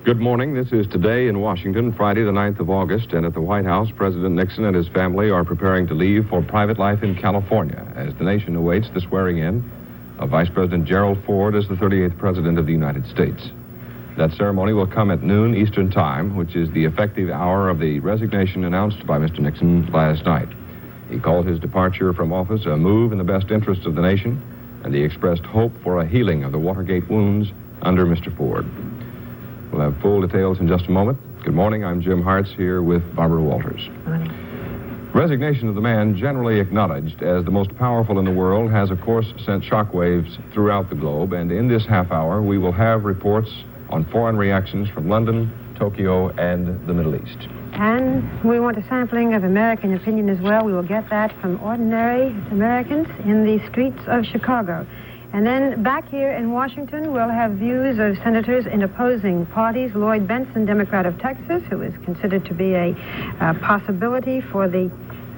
Good morning. This is Today in Washington, Friday the 9th of August, and at the White House, President Nixon and his family are preparing to leave for private life in California as the nation awaits the swearing-in of Vice President Gerald Ford as the 38th President of the United States. That ceremony will come at noon Eastern Time, which is the effective hour of the resignation announced by Mr. Nixon last night. He called his departure from office a move in the best interest of the nation, and he expressed hope for a healing of the Watergate wounds under Mr. Ford. We'll have full details in just a moment. Good morning. I'm Jim Hartz here with Barbara Walters. Morning. Resignation of the man generally acknowledged as the most powerful in the world has, of course, sent shockwaves throughout the globe, and in this half hour we will have reports on foreign reactions from London, Tokyo, and the Middle East. And we want a sampling of American opinion as well. We will get that from ordinary Americans in the streets of Chicago. And then back here in Washington, we'll have views of senators in opposing parties. Lloyd Bentsen, Democrat of Texas, who is considered to be a possibility for the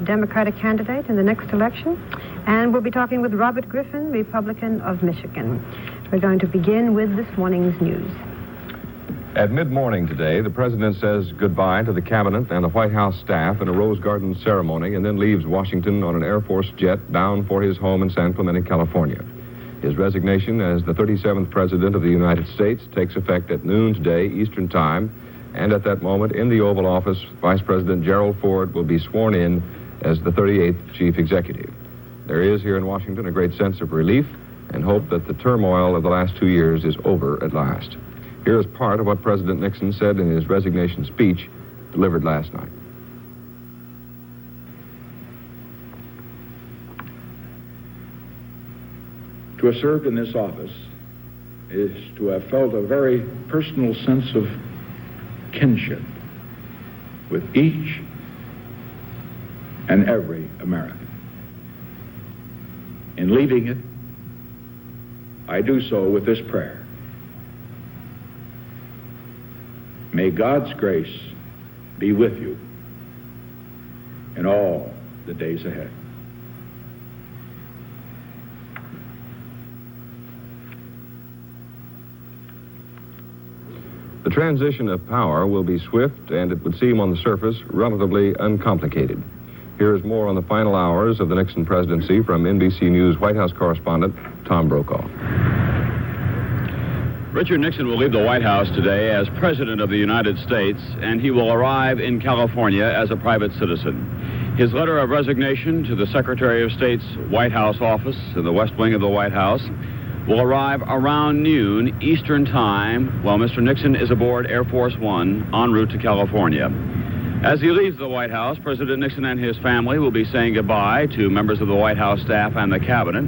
Democratic candidate in the next election. And we'll be talking with Robert Griffin, Republican of Michigan. We're going to begin with this morning's news. At mid-morning today, the president says goodbye to the cabinet and the White House staff in a Rose Garden ceremony and then leaves Washington on an Air Force jet bound for his home in San Clemente, California. His resignation as the 37th President of the United States takes effect at noon today, Eastern Time, and at that moment, in the Oval Office, Vice President Gerald Ford will be sworn in as the 38th Chief Executive. There is here in Washington a great sense of relief and hope that the turmoil of the last 2 years is over at last. Here is part of what President Nixon said in his resignation speech delivered last night. To have served in this office is to have felt a very personal sense of kinship with each and every American. In leaving it, I do so with this prayer. May God's grace be with you in all the days ahead. The transition of power will be swift, and it would seem on the surface relatively uncomplicated. Here is more on the final hours of the Nixon presidency from NBC News White House correspondent Tom Brokaw. Richard Nixon will leave the White House today as President of the United States, and he will arrive in California as a private citizen. His letter of resignation to the Secretary of State's White House office in the West Wing of the White House will arrive around noon Eastern Time while Mr. Nixon is aboard Air Force One en route to California. As he leaves the White House, President Nixon and his family will be saying goodbye to members of the White House staff and the cabinet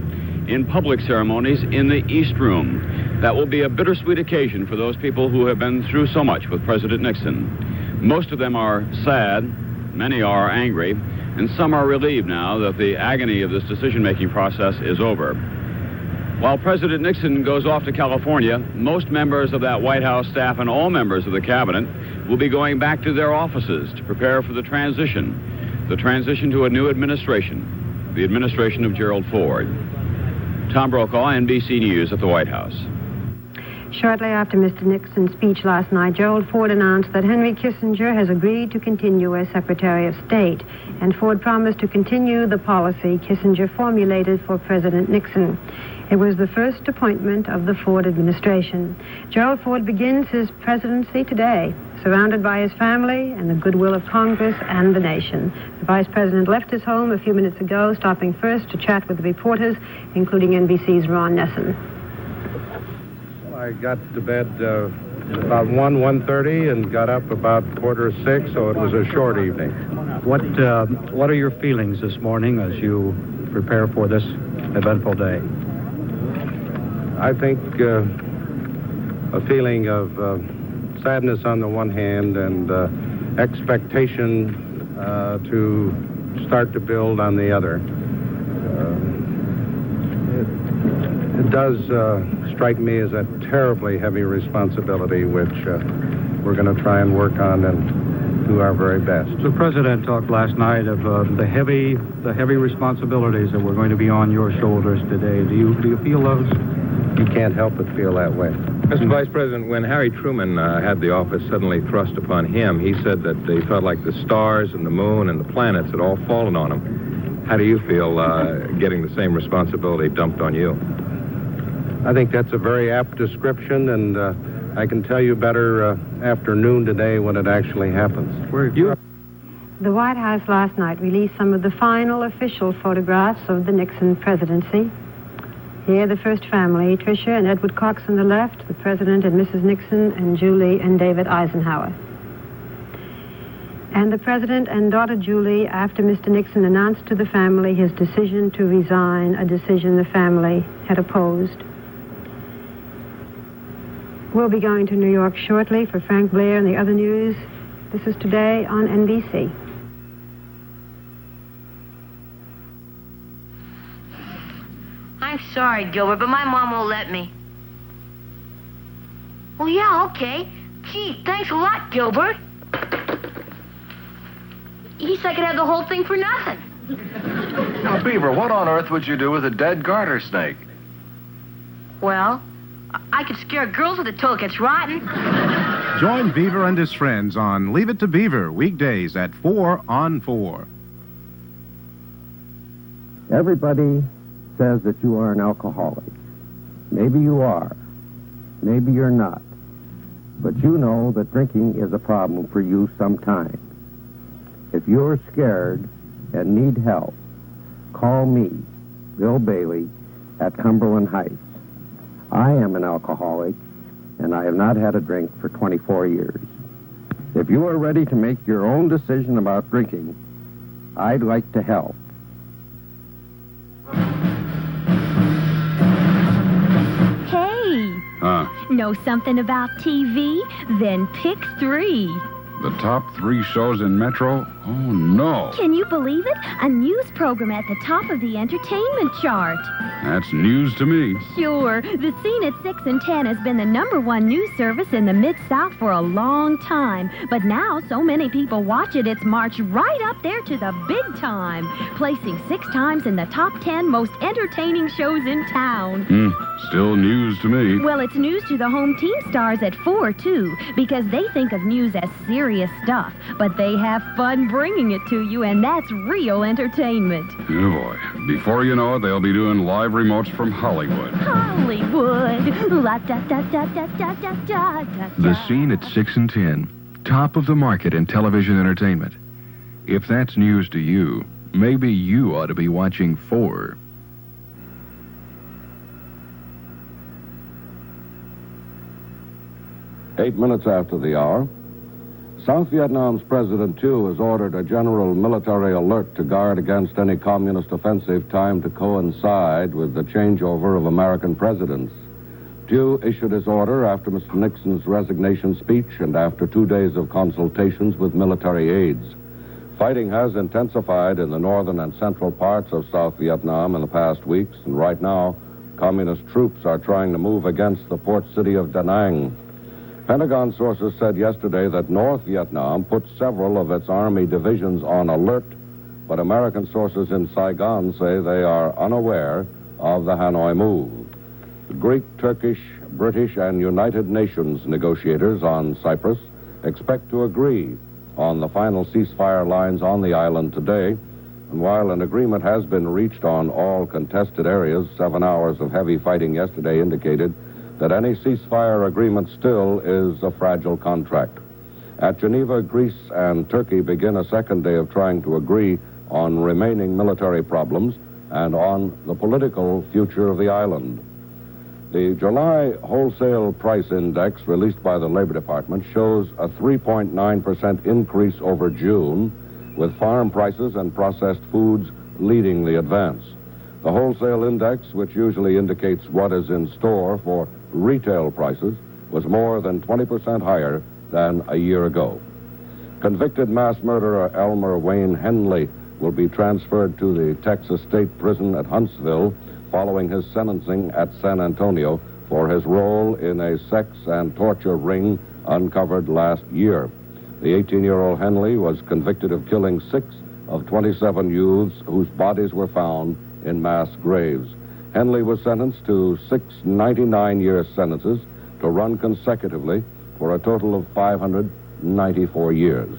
in public ceremonies in the East Room. That will be a bittersweet occasion for those people who have been through so much with President Nixon. Most of them are sad, many are angry, and some are relieved now that the agony of this decision-making process is over. While President Nixon goes off to California, most members of that White House staff and all members of the cabinet will be going back to their offices to prepare for the transition to a new administration, the administration of Gerald Ford. Tom Brokaw, NBC News at the White House. Shortly after Mr. Nixon's speech last night, Gerald Ford announced that Henry Kissinger has agreed to continue as Secretary of State, and Ford promised to continue the policy Kissinger formulated for President Nixon. It was the first appointment of the Ford administration. Gerald Ford begins his presidency today, surrounded by his family and the goodwill of Congress and the nation. The Vice President left his home a few minutes ago, stopping first to chat with the reporters, including NBC's Ron Nesson. Well, I got to bed about 1:30 and got up about 5:45, so it was a short evening. What are your feelings this morning as you prepare for this eventful day? I think a feeling of sadness on the one hand and expectation to start to build on the other. It does strike me as a terribly heavy responsibility, which we're going to try and work on and do our very best. The President talked last night of the heavy responsibilities that were going to be on your shoulders today. Do you feel those? You can't help but feel that way. Mr. Vice President, when Harry Truman had the office suddenly thrust upon him, he said that he felt like the stars and the moon and the planets had all fallen on him. How do you feel getting the same responsibility dumped on you? I think that's a very apt description, and I can tell you better after noon today when it actually happens. The White House last night released some of the final official photographs of the Nixon presidency. Here, the first family, Tricia and Edward Cox on the left, the President and Mrs. Nixon, and Julie and David Eisenhower. And the President and daughter Julie, after Mr. Nixon announced to the family his decision to resign, a decision the family had opposed. We'll be going to New York shortly for Frank Blair and the other news. This is Today on NBC. I'm sorry, Gilbert, but my mom won't let me. Well, yeah, okay. Gee, thanks a lot, Gilbert. He said I could have the whole thing for nothing. Now, Beaver, what on earth would you do with a dead garter snake? Well, I could scare girls with it till it gets rotten. Join Beaver and his friends on Leave It to Beaver, weekdays at 4 on 4. Everybody says that you are an alcoholic. Maybe you are. Maybe you're not. But you know that drinking is a problem for you sometimes. If you're scared and need help, call me, Bill Bailey, at Cumberland Heights. I am an alcoholic, and I have not had a drink for 24 years. If you are ready to make your own decision about drinking, I'd like to help. Hey! Know something about TV? Then pick 3. The top 3 shows in Metro? Oh, no. Can you believe it? A news program at the top of the entertainment chart. That's news to me. Sure. The Scene at 6 and 10 has been the #1 news service in the Mid-South for a long time. But now so many people watch it, it's marched right up there to the big time, placing 6 times in the top 10 most entertaining shows in town. Still news to me. Well, it's news to the home team stars at 4, too, because they think of news as serious stuff, but they have fun bringing it to you, and that's real entertainment. Oh, boy. Before you know it, they'll be doing live remotes from Hollywood. Hollywood. La-da-da-da-da-da-da-da-da. The Scene at 6 and 10, top of the market in television entertainment. If that's news to you, maybe you ought to be watching 4. Eight minutes after the hour, South Vietnam's President Thieu has ordered a general military alert to guard against any communist offensive timed to coincide with the changeover of American presidents. Thieu issued his order after Mr. Nixon's resignation speech and after 2 days of consultations with military aides. Fighting has intensified in the northern and central parts of South Vietnam in the past weeks, and right now, communist troops are trying to move against the port city of Da Nang. Pentagon sources said yesterday that North Vietnam put several of its army divisions on alert, but American sources in Saigon say they are unaware of the Hanoi move. The Greek, Turkish, British, and United Nations negotiators on Cyprus expect to agree on the final ceasefire lines on the island today, and while an agreement has been reached on all contested areas, 7 hours of heavy fighting yesterday indicated that any ceasefire agreement still is a fragile contract. At Geneva, Greece and Turkey begin a second day of trying to agree on remaining military problems and on the political future of the island. The July wholesale price index released by the Labor Department shows a 3.9% increase over June, with farm prices and processed foods leading the advance. The wholesale index, which usually indicates what is in store for retail prices, was more than 20% higher than a year ago. Convicted mass murderer Elmer Wayne Henley will be transferred to the Texas State Prison at Huntsville following his sentencing at San Antonio for his role in a sex and torture ring uncovered last year. The 18-year-old Henley was convicted of killing 6 of 27 youths whose bodies were found in mass graves. Henley was sentenced to 6 99-year sentences to run consecutively for a total of 594 years.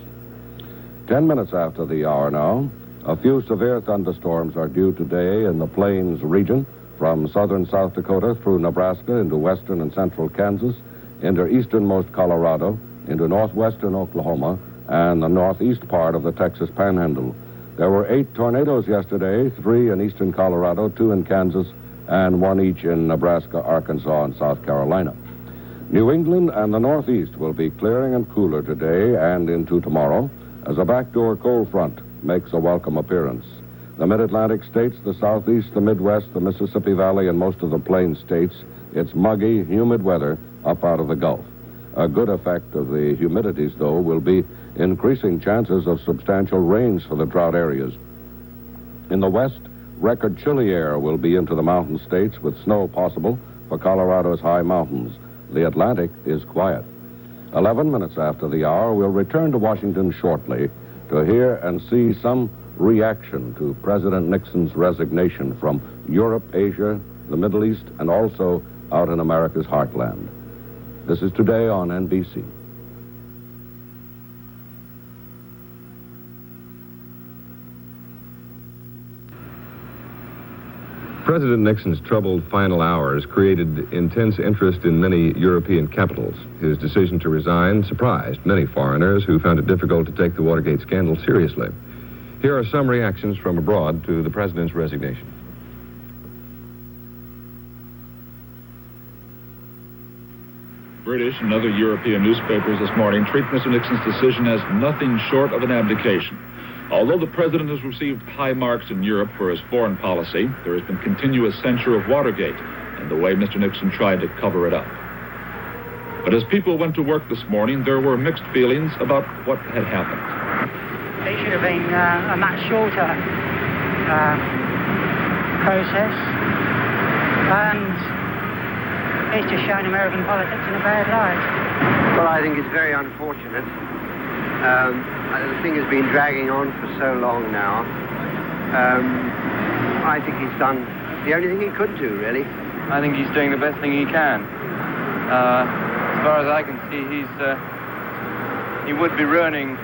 10 minutes after the hour now, a few severe thunderstorms are due today in the Plains region, from southern South Dakota through Nebraska into western and central Kansas, into easternmost Colorado, into northwestern Oklahoma, and the northeast part of the Texas Panhandle. There were 8 tornadoes yesterday, 3 in eastern Colorado, 2 in Kansas, and 1 each in Nebraska, Arkansas, and South Carolina. New England and the Northeast will be clearing and cooler today and into tomorrow as a backdoor cold front makes a welcome appearance. The mid-Atlantic states, the Southeast, the Midwest, the Mississippi Valley, and most of the Plains states, it's muggy, humid weather up out of the Gulf. A good effect of the humidities, though, will be increasing chances of substantial rains for the drought areas. In the west, record chilly air will be into the mountain states with snow possible for Colorado's high mountains. The Atlantic is quiet. 11 minutes after the hour, we'll return to Washington shortly to hear and see some reaction to President Nixon's resignation from Europe, Asia, the Middle East, and also out in America's heartland. This is Today on NBC. President Nixon's troubled final hours created intense interest in many European capitals. His decision to resign surprised many foreigners who found it difficult to take the Watergate scandal seriously. Here are some reactions from abroad to the president's resignation. British and other European newspapers this morning treat Mr. Nixon's decision as nothing short of an abdication. Although the president has received high marks in Europe for his foreign policy, there has been continuous censure of Watergate and the way Mr. Nixon tried to cover it up. But as people went to work this morning, there were mixed feelings about what had happened. It should have been a much shorter process, and it's just shown American politics in a bad light. Well, I think it's very unfortunate. The thing has been dragging on for so long now. I think he's done the only thing he could do, really. I think he's doing the best thing he can. As far as I can see, he would be ruining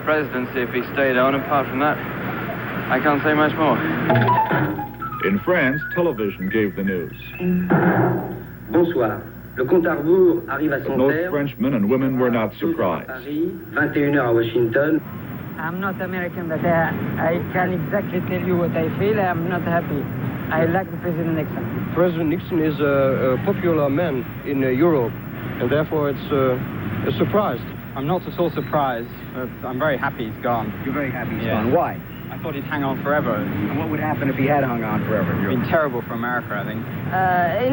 presidency if he stayed on. Apart from that, I can't say much more. In France, television gave the news. Bonsoir. Le compte à rebours arrive à son Most terme. Frenchmen and women were not surprised. Paris, 21h à Washington. I'm not American, but I can exactly tell you what I feel. I'm not happy. I like the President Nixon. President Nixon is a popular man in Europe, and therefore it's a surprise. I'm not at all surprised, but I'm very happy he's gone. You're very happy he's gone. Why? I thought he'd hang on forever. And what would happen if he had hung on forever? It'd been terrible for America, I think.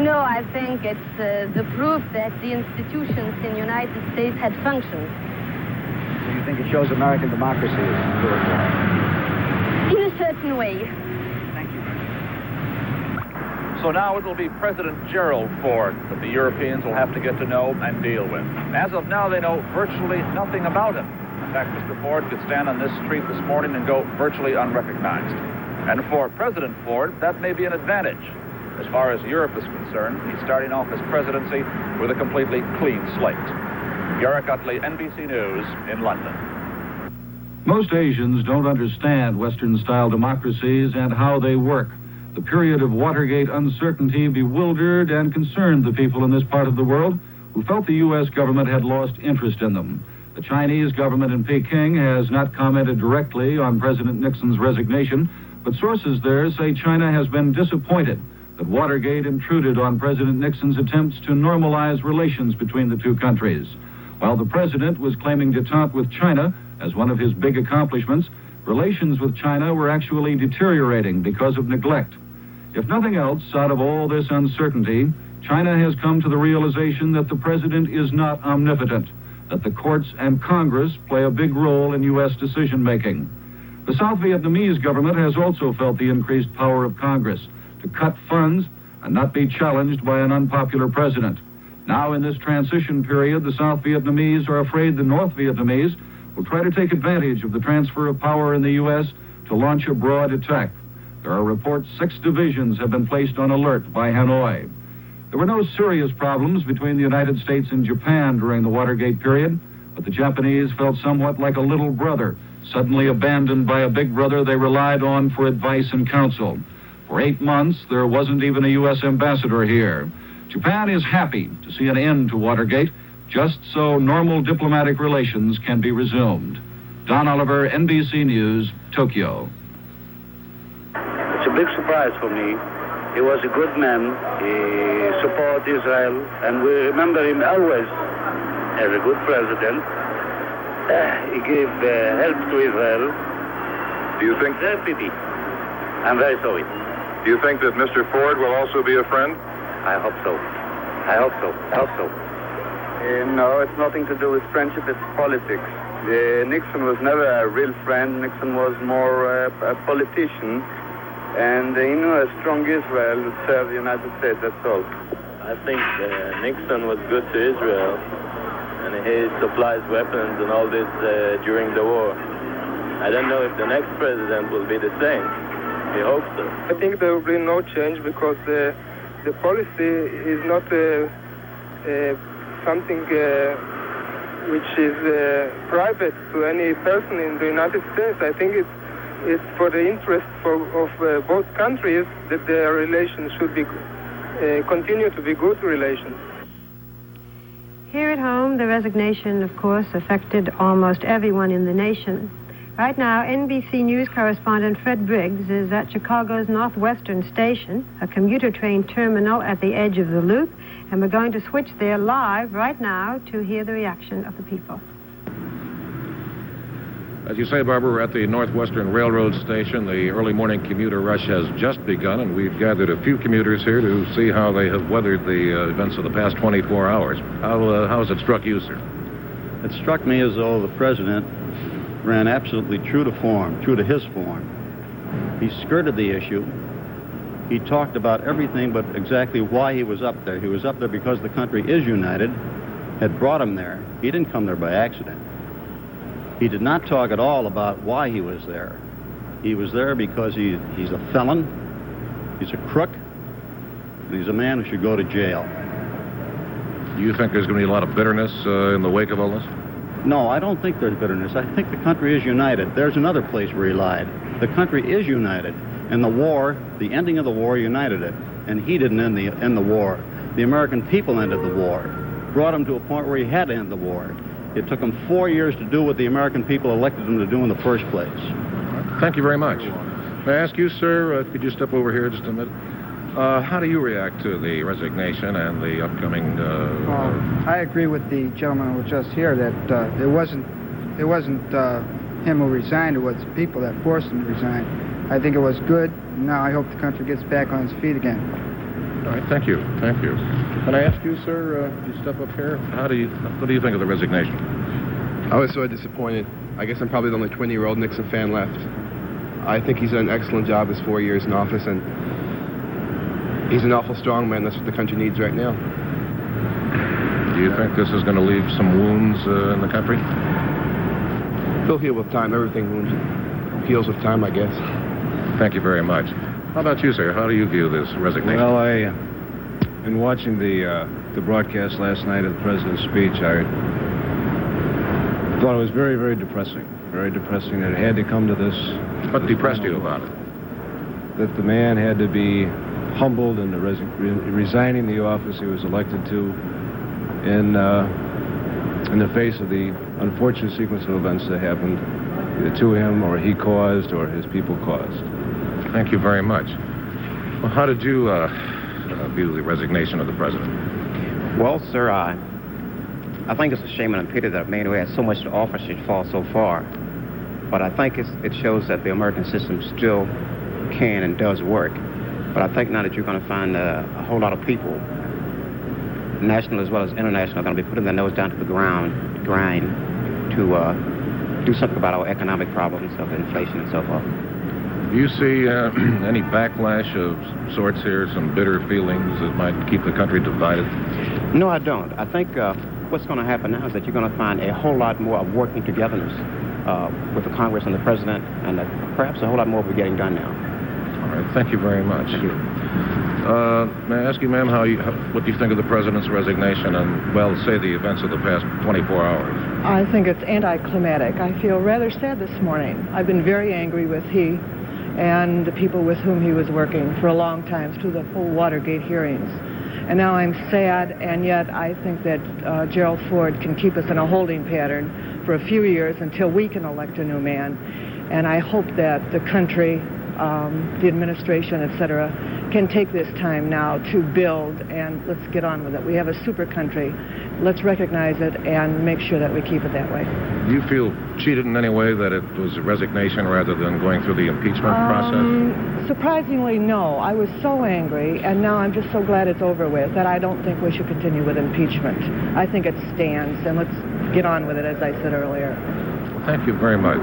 No, I think it's the proof that the institutions in the United States had functioned. So you think it shows American democracy is in a certain way. Thank you. So now it will be President Gerald Ford that the Europeans will have to get to know and deal with. As of now, they know virtually nothing about him. In fact, Mr. Ford could stand on this street this morning and go virtually unrecognized. And for President Ford, that may be an advantage. As far as Europe is concerned, he's starting off his presidency with a completely clean slate. Garrick Utley, NBC News in London. Most Asians don't understand Western-style democracies and how they work. The period of Watergate uncertainty bewildered and concerned the people in this part of the world who felt the U.S. government had lost interest in them. The Chinese government in Peking has not commented directly on President Nixon's resignation, but sources there say China has been disappointed that Watergate intruded on President Nixon's attempts to normalize relations between the two countries. While the president was claiming détente with China as one of his big accomplishments, relations with China were actually deteriorating because of neglect. If nothing else, out of all this uncertainty, China has come to the realization that the president is not omnipotent, that the courts and Congress play a big role in U.S. decision-making. The South Vietnamese government has also felt the increased power of Congress to cut funds and not be challenged by an unpopular president. Now, in this transition period, the South Vietnamese are afraid the North Vietnamese will try to take advantage of the transfer of power in the U.S. to launch a broad attack. There are reports 6 divisions have been placed on alert by Hanoi. There were no serious problems between the United States and Japan during the Watergate period, but the Japanese felt somewhat like a little brother, suddenly abandoned by a big brother they relied on for advice and counsel. For 8 months, there wasn't even a U.S. ambassador here. Japan is happy to see an end to Watergate, just so normal diplomatic relations can be resumed. Don Oliver, NBC News, Tokyo. It's a big surprise for me. He was a good man. He supported Israel, and we remember him always as a good president. He gave help to Israel. Do you think... Very pity. I'm very sorry. Do you think that Mr. Ford will also be a friend? I hope so. I hope so. I hope so. No, it's nothing to do with friendship, it's politics. Nixon was never a real friend. Nixon was more a politician. And he knew a strong Israel would serve the United States, that's all. I think Nixon was good to Israel, and he supplies weapons and all this during the war. I don't know if the next president will be the same. We hope so. I think there will be no change because the policy is not something which is private to any person in the United States. I think it's for the interest of both countries that their relations should be continue to be good relations. Here at home, the resignation, of course, affected almost everyone in the nation. Right now, NBC News correspondent Fred Briggs is at Chicago's Northwestern Station, a commuter train terminal at the edge of the loop, and we're going to switch there live right now to hear the reaction of the people. As you say, Barbara, we're at the Northwestern Railroad Station. The early morning commuter rush has just begun, and we've gathered a few commuters here to see how they have weathered the events of the past 24 hours. How has it struck you, sir? It struck me as though the president ran absolutely true to form, true to his form. He skirted the issue. He talked about everything but exactly why he was up there. He was up there because the country is united, had brought him there. He didn't come there by accident. He did not talk at all about why he was there. He was there because he's a felon, he's a crook, and he's a man who should go to jail. Do you think there's going to be a lot of bitterness in the wake of all this? No, I don't think there's bitterness. I think the country is united. There's another place where he lied. The country is united. And the war, the ending of the war, united it. And he didn't end the war. The American people ended the war, brought him to a point where he had to end the war. It took him 4 years to do what the American people elected him to do in the first place. Thank you very much. May I ask you, sir, could you step over here just a minute? How do you react to the resignation and the upcoming... I agree with the gentleman who was just here that it wasn't him who resigned, it was the people that forced him to resign. I think it was good. Now I hope the country gets back on its feet again. All right, thank you. Thank you. Can I ask you, sir, you step up here? What do you think of the resignation? I was so disappointed. I guess I'm probably the only 20-year-old Nixon fan left. I think he's done an excellent job his 4 years in office, and he's an awful strong man. That's what the country needs right now. Do you think this is going to leave some wounds in the country? He'll heal with time. Everything heals with time, I guess. Thank you very much. How about you, sir? How do you view this resignation? Well, in watching the broadcast last night of the president's speech, I thought it was very, very depressing. Very depressing that it had to come to this. What depressed you about it? That the man had to be humbled in resigning the office he was elected to in the face of the unfortunate sequence of events that happened either to him or he caused or his people caused. Thank you very much. Well, how did you view the resignation of the president? Well, sir, I think it's a shame and a pity that a man who had so much to offer should fall so far. But I think it shows that the American system still can and does work. But I think now that you're going to find a whole lot of people, national as well as international, are going to be putting their nose down to the grind to do something about our economic problems of inflation and so forth. Do you see any backlash of sorts here, some bitter feelings that might keep the country divided? No, I don't. I think what's going to happen now is that you're going to find a whole lot more of working togetherness with the Congress and the President, and perhaps a whole lot more will be getting done now. All right, thank you very much. Thank you. May I ask you, ma'am, what do you think of the president's resignation and, well, say the events of the past 24 hours? I think it's anticlimactic. I feel rather sad this morning. I've been very angry with he and the people with whom he was working for a long time through the full Watergate hearings. And now I'm sad, and yet I think that Gerald Ford can keep us in a holding pattern for a few years until we can elect a new man. And I hope that the country, the administration, etc., can take this time now to build, and let's get on with it. We have a super country. Let's recognize it and make sure that we keep it that way. Do you feel cheated in any way that it was a resignation rather than going through the impeachment process? Surprisingly, no. I was so angry, and now I'm just so glad it's over with that I don't think we should continue with impeachment. I think it stands, and let's get on with it, as I said earlier. Well, thank you very much.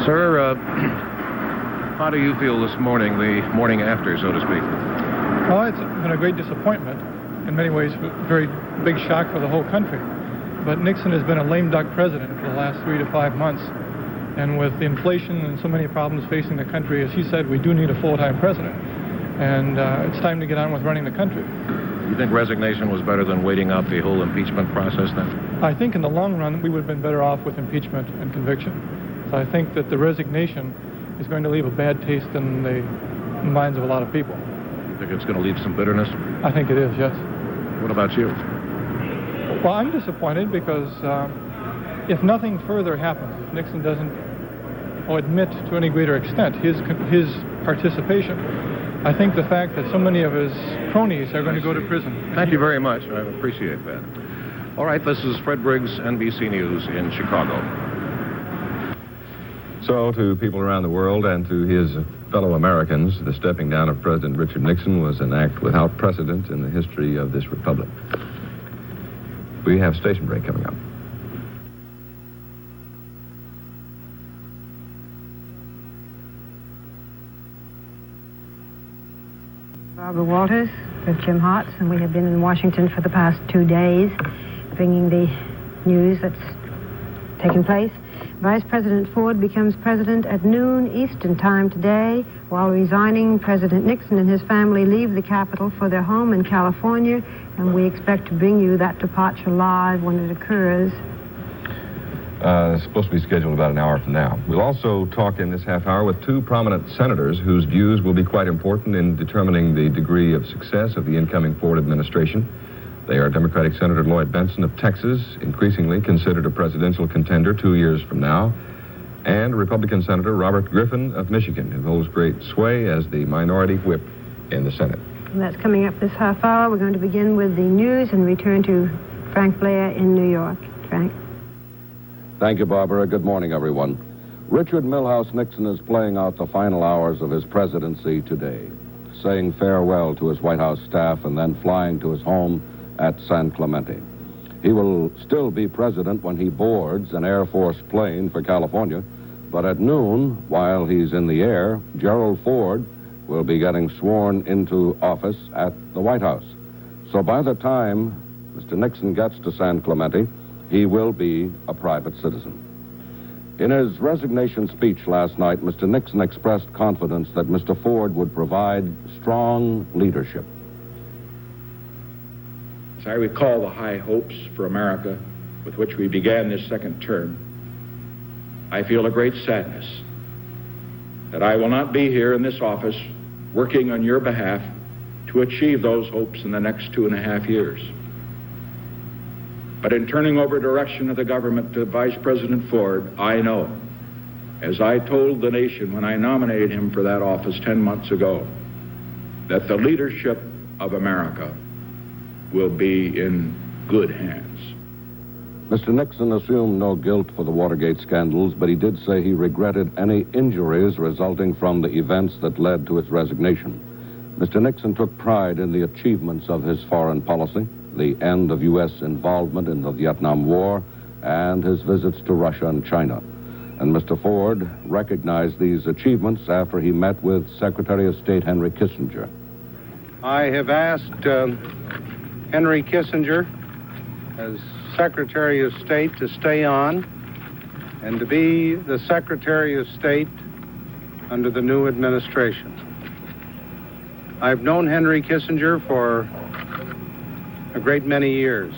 Sir, how do you feel this morning, the morning after, so to speak? Well, it's been a great disappointment. In many ways, a very big shock for the whole country. But Nixon has been a lame duck president for the last 3 to 5 months. And with the inflation and so many problems facing the country, as he said, we do need a full-time president. And it's time to get on with running the country. You think resignation was better than waiting out the whole impeachment process then? I think in the long run, we would have been better off with impeachment and conviction. So I think that the resignation is going to leave a bad taste in the minds of a lot of people. You think it's going to leave some bitterness? I think it is, yes. What about you? Well, I'm disappointed because if nothing further happens, if Nixon doesn't admit to any greater extent his participation, I think the fact that so many of his cronies are going to go to prison. Thank you very much. I appreciate that. All right, this is Fred Briggs, NBC News in Chicago. So, to people around the world and to his fellow Americans, the stepping down of President Richard Nixon was an act without precedent in the history of this republic. We have station break coming up. Barbara Walters with Jim Hartz, and we have been in Washington for the past 2 days, bringing the news that's taken place. Vice President Ford becomes president at noon Eastern Time today. While resigning, President Nixon and his family leave the Capitol for their home in California, and we expect to bring you that departure live when it occurs. It's supposed to be scheduled about an hour from now. We'll also talk in this half hour with 2 prominent senators whose views will be quite important in determining the degree of success of the incoming Ford administration. They are Democratic Senator Lloyd Bentsen of Texas, increasingly considered a presidential contender 2 years from now, and Republican Senator Robert Griffin of Michigan, who holds great sway as the minority whip in the Senate. And that's coming up this half hour. We're going to begin with the news and return to Frank Blair in New York. Frank. Thank you, Barbara. Good morning, everyone. Richard Milhouse Nixon is playing out the final hours of his presidency today, saying farewell to his White House staff and then flying to his home at San Clemente. He will still be president when he boards an Air Force plane for California, but at noon, while he's in the air, Gerald Ford will be getting sworn into office at the White House. So by the time Mr. Nixon gets to San Clemente, he will be a private citizen. In his resignation speech last night, Mr. Nixon expressed confidence that Mr. Ford would provide strong leadership. As I recall the high hopes for America with which we began this second term, I feel a great sadness that I will not be here in this office working on your behalf to achieve those hopes in the next 2.5 years. But in turning over direction of the government to Vice President Ford, I know, as I told the nation when I nominated him for that office 10 months ago, that the leadership of America will be in good hands. Mr. Nixon assumed no guilt for the Watergate scandals, but he did say he regretted any injuries resulting from the events that led to his resignation. Mr. Nixon took pride in the achievements of his foreign policy, the end of U.S. involvement in the Vietnam War, and his visits to Russia and China. And Mr. Ford recognized these achievements after he met with Secretary of State Henry Kissinger. I have asked Henry Kissinger, as Secretary of State, to stay on and to be the Secretary of State under the new administration. I've known Henry Kissinger for a great many years.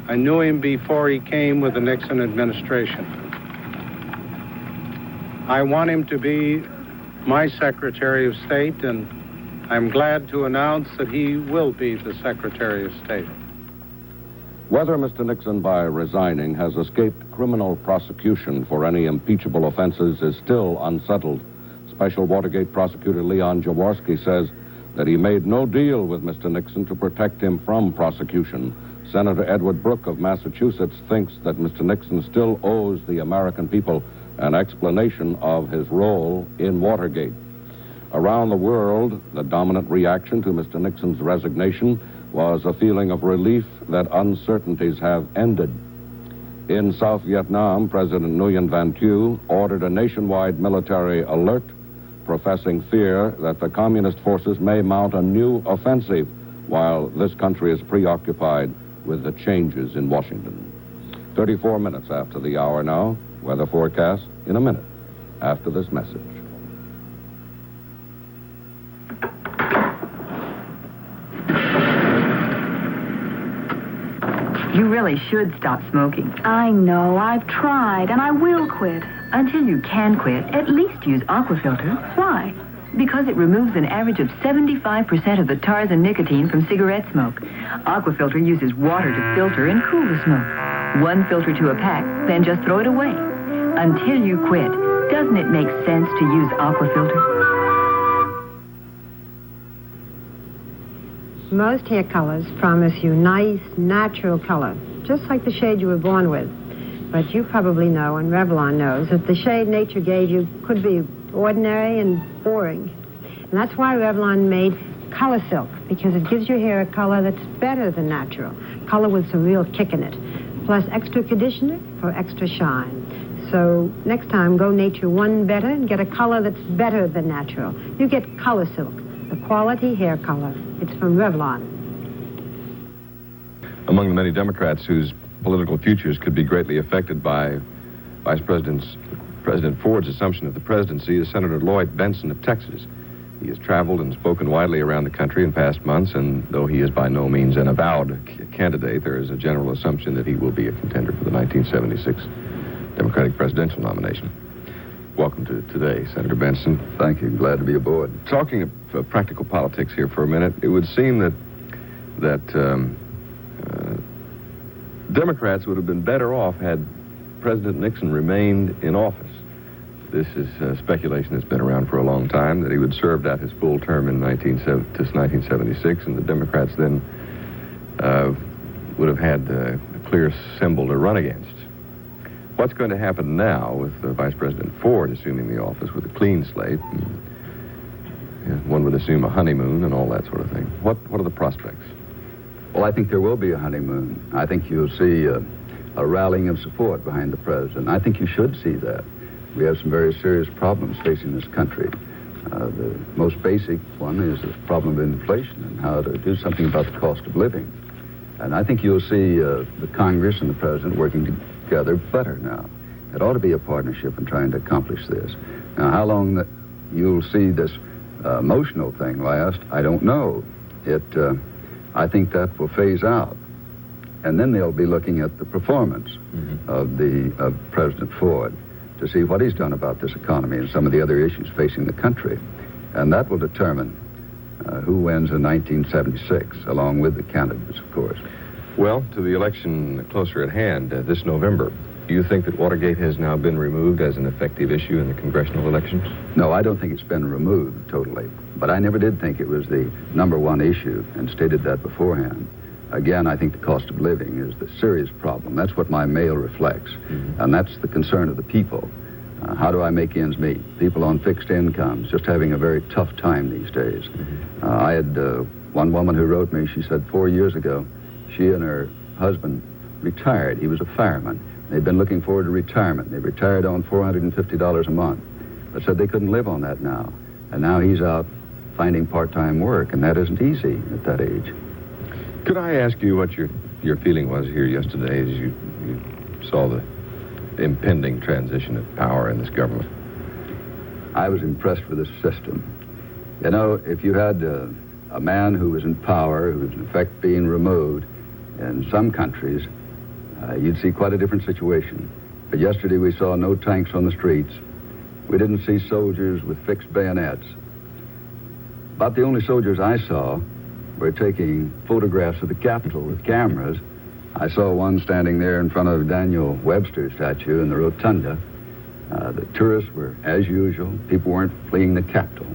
I knew him before he came with the Nixon administration. I want him to be my Secretary of State, and I'm glad to announce that he will be the Secretary of State. Whether Mr. Nixon, by resigning, has escaped criminal prosecution for any impeachable offenses is still unsettled. Special Watergate prosecutor Leon Jaworski says that he made no deal with Mr. Nixon to protect him from prosecution. Senator Edward Brooke of Massachusetts thinks that Mr. Nixon still owes the American people an explanation of his role in Watergate. Around the world, the dominant reaction to Mr. Nixon's resignation was a feeling of relief that uncertainties have ended. In South Vietnam, President Nguyen Van Thieu ordered a nationwide military alert, professing fear that the communist forces may mount a new offensive while this country is preoccupied with the changes in Washington. 34 minutes after the hour now. Weather forecast in a minute after this message. You really should stop smoking. I know. I've tried, and I will quit. Until you can quit, at least use Aquafilter. Why? Because it removes an average of 75% of the tars and nicotine from cigarette smoke. Aquafilter uses water to filter and cool the smoke. One filter to a pack, then just throw it away. Until you quit, doesn't it make sense to use Aquafilter? Most hair colors promise you nice, natural color, just like the shade you were born with. But you probably know, and Revlon knows, that the shade nature gave you could be ordinary and boring. And that's why Revlon made Color Silk, because it gives your hair a color that's better than natural, color with some real kick in it, plus extra conditioner for extra shine. So next time, go nature one better and get a color that's better than natural. You get Color Silk, the quality hair color. It's from Revlon. Among the many Democrats whose political futures could be greatly affected by President Ford's assumption of the presidency is Senator Lloyd Bentsen of Texas. He has traveled and spoken widely around the country in past months, and though he is by no means an avowed candidate, there is a general assumption that he will be a contender for the 1976 Democratic presidential nomination. Welcome to today, Senator Bentsen. Thank you. Glad to be aboard. Talking of practical politics here for a minute, it would seem that Democrats would have been better off had President Nixon remained in office. This is speculation that's been around for a long time, that he would serve out his full term in 1976, and the Democrats then would have had a clear symbol to run against. What's going to happen now with Vice President Ford assuming the office with a clean slate? And one would assume a honeymoon and all that sort of thing. What are the prospects? Well, I think there will be a honeymoon. I think you'll see a rallying of support behind the president. I think you should see that. We have some very serious problems facing this country. The most basic one is the problem of inflation and how to do something about the cost of living. And I think you'll see the Congress and the president working together better now. It ought to be a partnership in trying to accomplish this. Now, how long that you'll see this emotional thing last, I don't know. I think that will phase out. And then they'll be looking at the performance of President Ford to see what he's done about this economy and some of the other issues facing the country. And that will determine who wins in 1976, along with the candidates, of course. Well, to the election closer at hand this November, do you think that Watergate has now been removed as an effective issue in the congressional elections? No, I don't think it's been removed totally. But I never did think it was the number one issue and stated that beforehand. Again, I think the cost of living is the serious problem. That's what my mail reflects. And that's the concern of the people. How do I make ends meet? People on fixed incomes just having a very tough time these days. I had one woman who wrote me, she said 4 years ago, she and her husband retired. He was a fireman. They'd been looking forward to retirement. They retired on $450 a month, but said they couldn't live on that now. And now he's out finding part-time work, and that isn't easy at that age. Could I ask you what your feeling was here yesterday as you saw the impending transition of power in this government? I was impressed with this system. You know, if you had a man who was in power, who was in effect being removed, in some countries, you'd see quite a different situation. But yesterday we saw no tanks on the streets. We didn't see soldiers with fixed bayonets. About the only soldiers I saw were taking photographs of the Capitol with cameras. I saw one standing there in front of Daniel Webster's statue in the rotunda. The tourists were, as usual, people weren't fleeing the Capitol.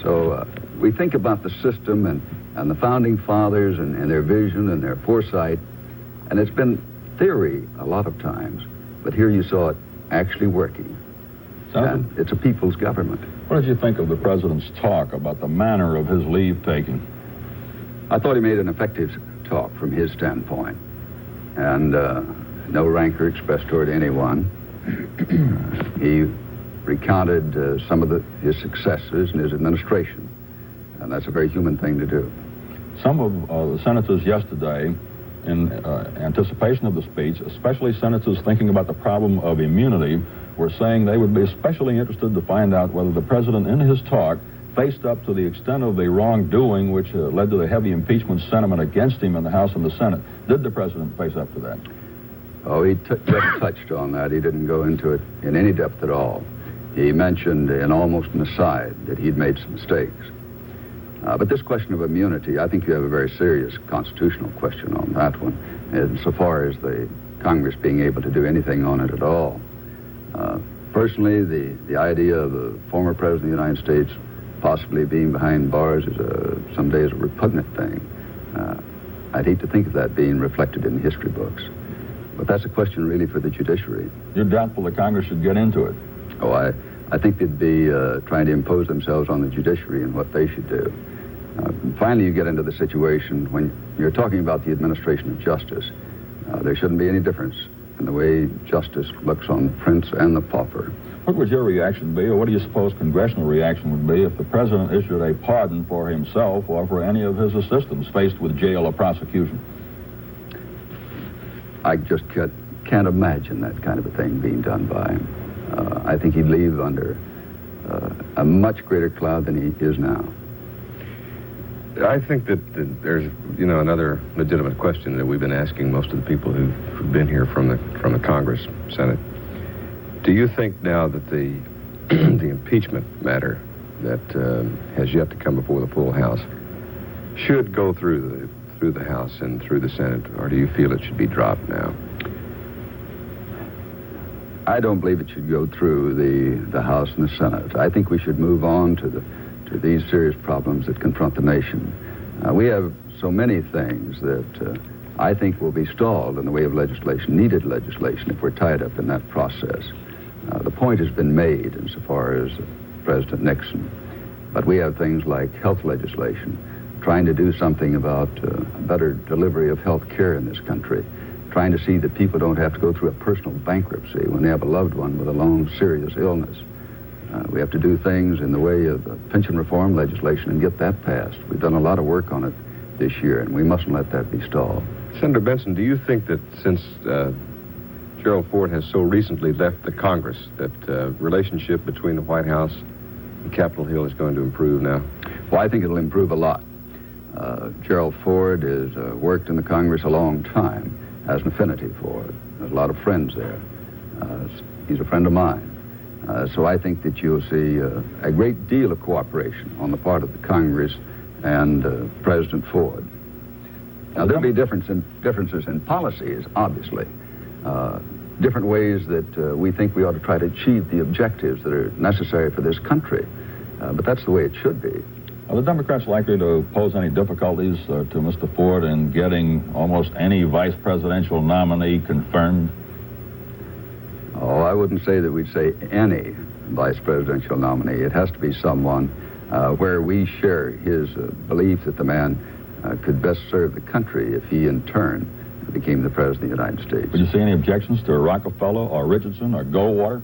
So we think about the system and the founding fathers and their vision and their foresight, and it's been theory a lot of times, but here you saw it actually working. And it's a people's government. What did you think of the president's talk about the manner of his leave-taking? I thought he made an effective talk from his standpoint, and no rancor expressed toward anyone. He recounted some of his successes in his administration, and that's a very human thing to do. Some of the senators yesterday, in anticipation of the speech, especially senators thinking about the problem of immunity, were saying they would be especially interested to find out whether the president in his talk faced up to the extent of the wrongdoing which led to the heavy impeachment sentiment against him in the House and the Senate. Did the president face up to that? Oh, he just touched on that. He didn't go into it in any depth at all. He mentioned in almost an aside that he'd made some mistakes. But this question of immunity, I think you have a very serious constitutional question on that one, insofar as the Congress being able to do anything on it at all. Personally, the idea of the former President of the United States possibly being behind bars is some days a repugnant thing. I'd hate to think of that being reflected in history books. But that's a question really for the judiciary. You're doubtful the Congress should get into it? Oh, I think they'd be trying to impose themselves on the judiciary and what they should do. Finally, you get into the situation when you're talking about the administration of justice. There shouldn't be any difference in the way justice looks on the prince and the pauper. What would your reaction be, or what do you suppose congressional reaction would be if the president issued a pardon for himself or for any of his assistants faced with jail or prosecution? I just can't imagine that kind of a thing being done by him. I think he'd leave under a much greater cloud than he is now. I think that there's, another legitimate question that we've been asking most of the people who've been here from the Congress, Senate. Do you think now that the impeachment matter that has yet to come before the full House should go through the House and through the Senate, or do you feel it should be dropped now? I don't believe it should go through the House and the Senate. I think we should move on to these serious problems that confront the nation. We have so many things that I think will be stalled in the way of legislation, needed legislation, if we're tied up in that process. The point has been made insofar as President Nixon, but we have things like health legislation, trying to do something about a better delivery of health care in this country, trying to see that people don't have to go through a personal bankruptcy when they have a loved one with a long, serious illness. We have to do things in the way of pension reform legislation and get that passed. We've done a lot of work on it this year, and we mustn't let that be stalled. Senator Benson, do you think that since Gerald Ford has so recently left the Congress, that relationship between the White House and Capitol Hill is going to improve now? Well, I think it'll improve a lot. Gerald Ford has worked in the Congress a long time, has an affinity for it. There's a lot of friends there. He's a friend of mine. So I think that you'll see a great deal of cooperation on the part of the Congress and President Ford. Now, there'll be differences in policies, obviously. Different ways that we think we ought to try to achieve the objectives that are necessary for this country. But that's the way it should be. Are the Democrats likely to pose any difficulties to Mr. Ford in getting almost any vice presidential nominee confirmed? Oh, I wouldn't say that we'd say any vice presidential nominee. It has to be someone where we share his belief that the man could best serve the country if he, in turn, became the President of the United States. Would you see any objections to Rockefeller or Richardson or Goldwater?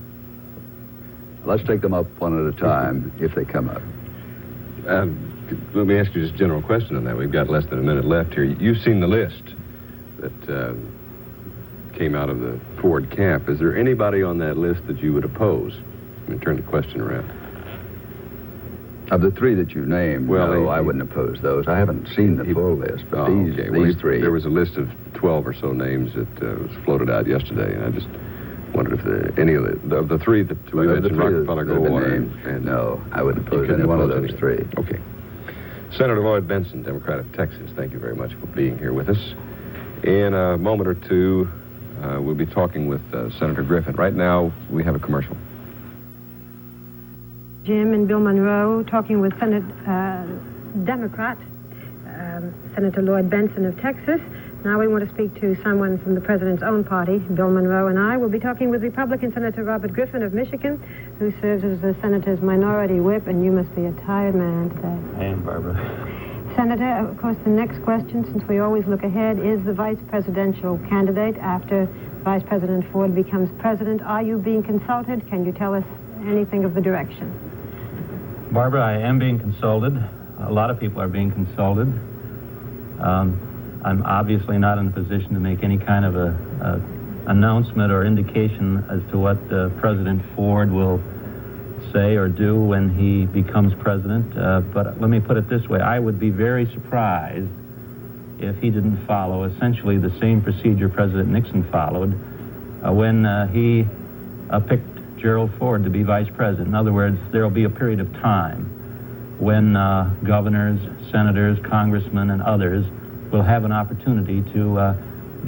Let's take them up one at a time if they come up. Let me ask you just a general question on that. We've got less than a minute left here. You've seen the list that came out of the Ford camp. Is there anybody on that list that you would oppose? Let me turn the question around. Of the three that you named, Well, no, I wouldn't oppose those. I haven't seen the full list, but these three. There was a list of 12 or so names that was floated out yesterday, and I just wondered if any of the three that we mentioned, Rockefeller, Goldwater, and no, I wouldn't oppose any one of those three. Okay. Senator Lloyd Bentsen, Democrat of Texas, thank you very much for being here with us. In a moment or two, we'll be talking with Senator Griffin. Right now, we have a commercial. Jim and Bill Monroe talking with Democrat, Senator Lloyd Bentsen of Texas. Now we want to speak to someone from the president's own party. Bill Monroe and I will be talking with Republican Senator Robert Griffin of Michigan, who serves as the senator's minority whip, and you must be a tired man today. I am, Barbara. Senator, of course, the next question, since we always look ahead, is the vice presidential candidate after Vice President Ford becomes president. Are you being consulted? Can you tell us anything of the direction? Barbara, I am being consulted. A lot of people are being consulted. I'm obviously not in a position to make any kind of a announcement or indication as to what President Ford will say or do when he becomes president. But let me put it this way. I would be very surprised if he didn't follow essentially the same procedure President Nixon followed when he picked Gerald Ford to be vice president. In other words, there will be a period of time when governors, senators, congressmen, and others will have an opportunity to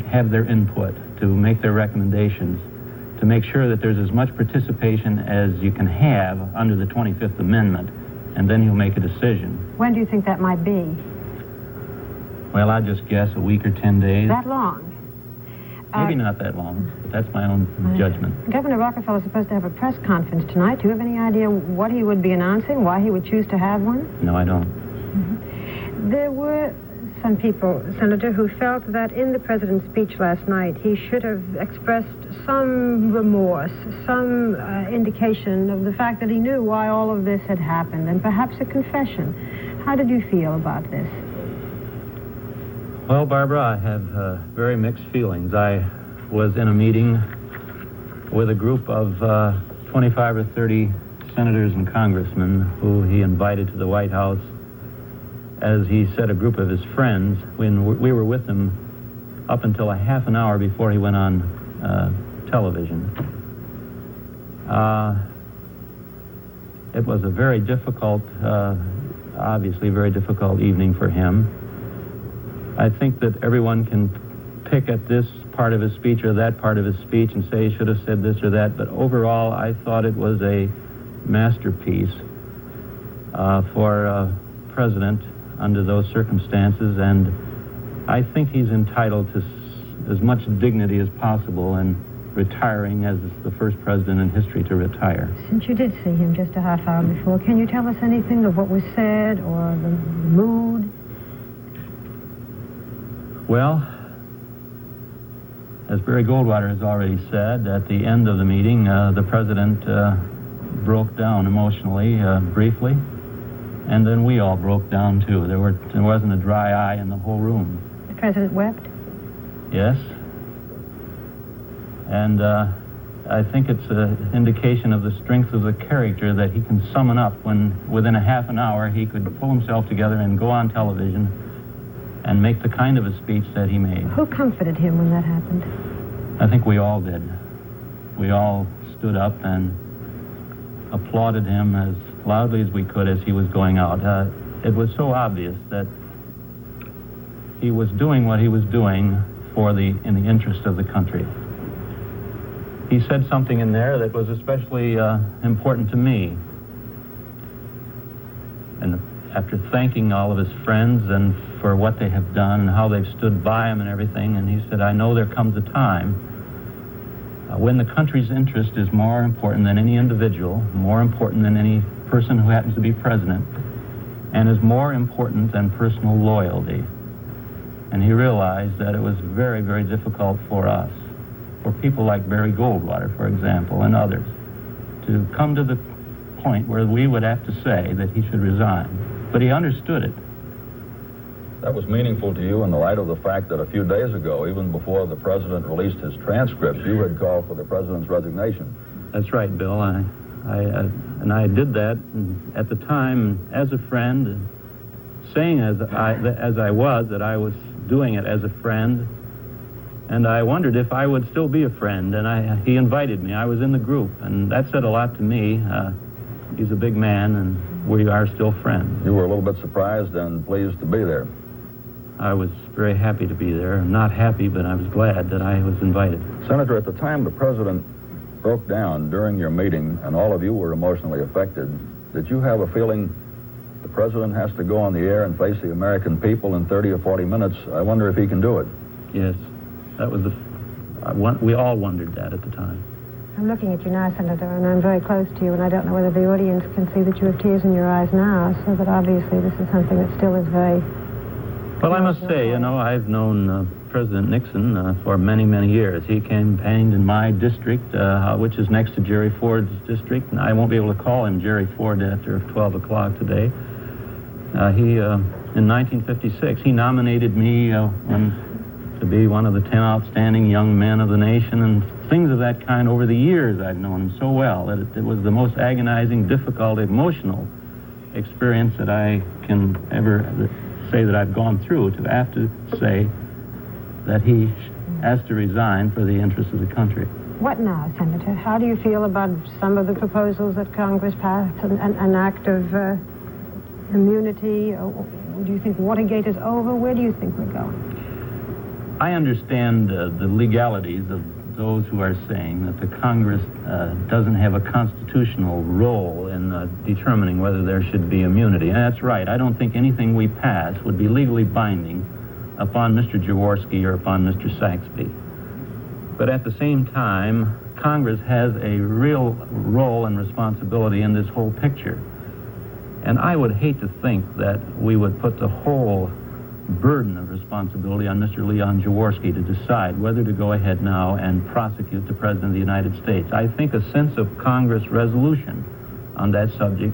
have their input, to make their recommendations, to make sure that there's as much participation as you can have under the 25th Amendment, and then he'll make a decision. When do you think that might be? Well, I'd just guess a week or 10 days. That long? Maybe not that long, but that's my own judgment. Governor Rockefeller is supposed to have a press conference tonight. Do you have any idea what he would be announcing, why he would choose to have one? No, I don't. Mm-hmm. There were some people, Senator, who felt that in the president's speech last night, he should have expressed some remorse, some indication of the fact that he knew why all of this had happened, and perhaps a confession. How did you feel about this? Well, Barbara, I have very mixed feelings. I was in a meeting with a group of 25 or 30 senators and congressmen who he invited to the White House. As he said, a group of his friends, when we were with him up until a half an hour before he went on television. It was a very difficult, obviously very difficult evening for him. I think that everyone can pick at this part of his speech or that part of his speech and say he should have said this or that, but overall I thought it was a masterpiece for a president under those circumstances, and I think he's entitled to as much dignity as possible in retiring as the first president in history to retire. Since you did see him just a half hour before, can you tell us anything of what was said or the mood? Well, as Barry Goldwater has already said, at the end of the meeting, the president broke down emotionally, briefly, and then we all broke down, too. There wasn't a dry eye in the whole room. The president wept? Yes. And I think it's an indication of the strength of the character that he can summon up when, within a half an hour, he could pull himself together and go on television and make the kind of a speech that he made. Who comforted him when that happened? I think we all did. We all stood up and applauded him as loudly as we could as he was going out. It was so obvious that he was doing what he was doing in the interest of the country. He said something in there that was especially important to me. And after thanking all of his friends and for what they have done and how they've stood by him and everything, and he said, I know there comes a time when the country's interest is more important than any individual, more important than any person who happens to be president, and is more important than personal loyalty. And he realized that it was very, very difficult for us, for people like Barry Goldwater, for example, and others, to come to the point where we would have to say that he should resign. But he understood it. That was meaningful to you in the light of the fact that a few days ago, even before the president released his transcript, you had called for the president's resignation. That's right, Bill. And I did that at the time as a friend, saying as I was that I was doing it as a friend, and I wondered if I would still be a friend, and he invited me. I was in the group, and that said a lot to me. He's a big man, and we are still friends. You were a little bit surprised and pleased to be there. I was very happy to be there. Not happy, but I was glad that I was invited. Senator, at the time the president broke down during your meeting and all of you were emotionally affected, did you have a feeling the president has to go on the air and face the American people in 30 or 40 minutes? I wonder if he can do it. Yes, that was we all wondered that at the time. I'm looking at you now, Senator, and I'm very close to you, and I don't know whether the audience can see that you have tears in your eyes now, so that obviously this is something that still is very... Well, I must say, I've known President Nixon for many, many years. He campaigned in my district, which is next to Jerry Ford's district, and I won't be able to call him Jerry Ford after 12 o'clock today. In 1956, he nominated me to be one of the 10 outstanding young men of the nation, and things of that kind. Over the years, I've known him so well that it was the most agonizing, difficult, emotional experience that I can ever say that I've gone through, to have to say that he has to resign for the interests of the country. What now, Senator? How do you feel about some of the proposals that Congress passed, an act of immunity? Or do you think Watergate is over? Where do you think we're going? I understand the legalities of those who are saying that the Congress doesn't have a constitutional role in determining whether there should be immunity. And that's right. I don't think anything we pass would be legally binding upon Mr. Jaworski or upon Mr. Saxby. But at the same time, Congress has a real role and responsibility in this whole picture. And I would hate to think that we would put the whole burden of responsibility on Mr. Leon Jaworski to decide whether to go ahead now and prosecute the President of the United States. I think a sense of Congress resolution on that subject,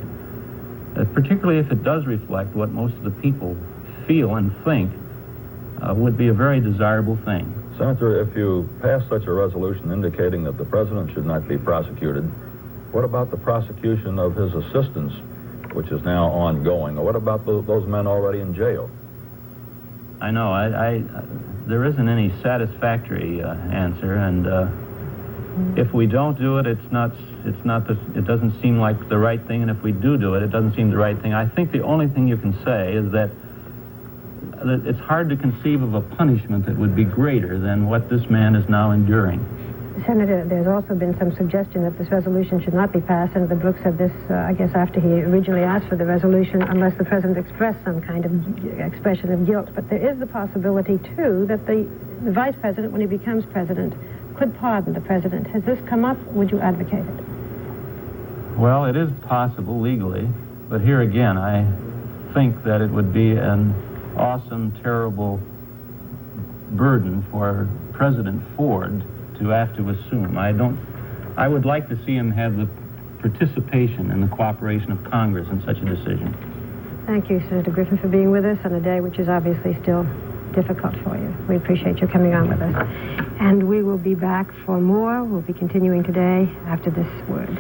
particularly if it does reflect what most of the people feel and think, would be a very desirable thing. Senator, if you pass such a resolution indicating that the President should not be prosecuted, what about the prosecution of his assistants, which is now ongoing? Or what about those men already in jail? I know. There isn't any satisfactory answer, and if we don't do it, it doesn't seem like the right thing, and if we do it, it doesn't seem the right thing. I think the only thing you can say is that it's hard to conceive of a punishment that would be greater than what this man is now enduring. Senator, there's also been some suggestion that this resolution should not be passed. Senator Brooks said this, I guess, after he originally asked for the resolution, unless the President expressed some kind of expression of guilt. But there is the possibility, too, that the Vice President, when he becomes President, could pardon the President. Has this come up? Would you advocate it? Well, it is possible legally, but here again, I think that it would be an awesome, terrible burden for President Ford to have to assume. I would like to see him have the participation and the cooperation of Congress in such a decision. Thank you, Senator Griffin, for being with us on a day which is obviously still difficult for you. We appreciate you coming on with us. And we will be back for more. We'll be continuing today after this word.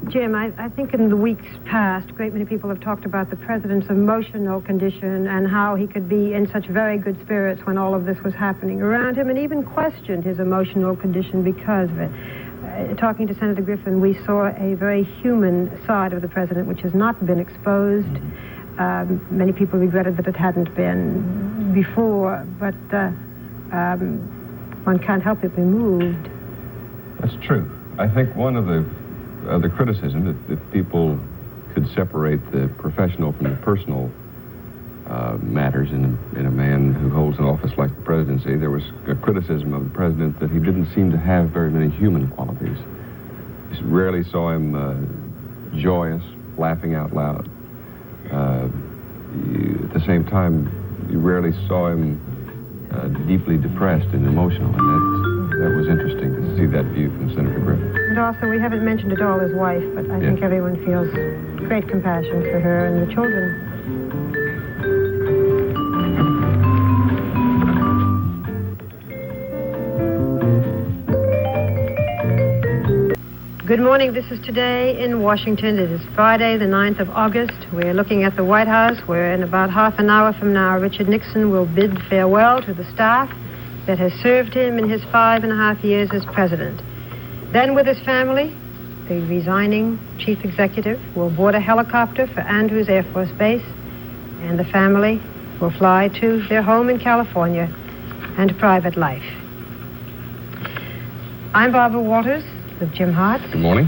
Jim, I think in the weeks past, a great many people have talked about the President's emotional condition and how he could be in such very good spirits when all of this was happening around him, and even questioned his emotional condition because of it. Talking to Senator Griffin, we saw a very human side of the President which has not been exposed. Many people regretted that it hadn't been before, but one can't help but be moved. That's true. I think one of the criticism that people could separate the professional from the personal matters in a man who holds an office like the presidency. There was a criticism of the president that he didn't seem to have very many human qualities. You rarely saw him joyous, laughing out loud. At the same time, you rarely saw him deeply depressed and emotional, and that was interesting to see that view from Senator Griffin. And also, we haven't mentioned at all his wife, but I think everyone feels great compassion for her and the children. Good morning. This is Today in Washington. It is Friday, the 9th of August. We're looking at the White House, where in about half an hour from now, Richard Nixon will bid farewell to the staff that has served him in his 5.5 years as president. Then with his family, the resigning chief executive will board a helicopter for Andrews Air Force Base, and the family will fly to their home in California and private life. I'm Barbara Walters with Jim Hart. Good morning.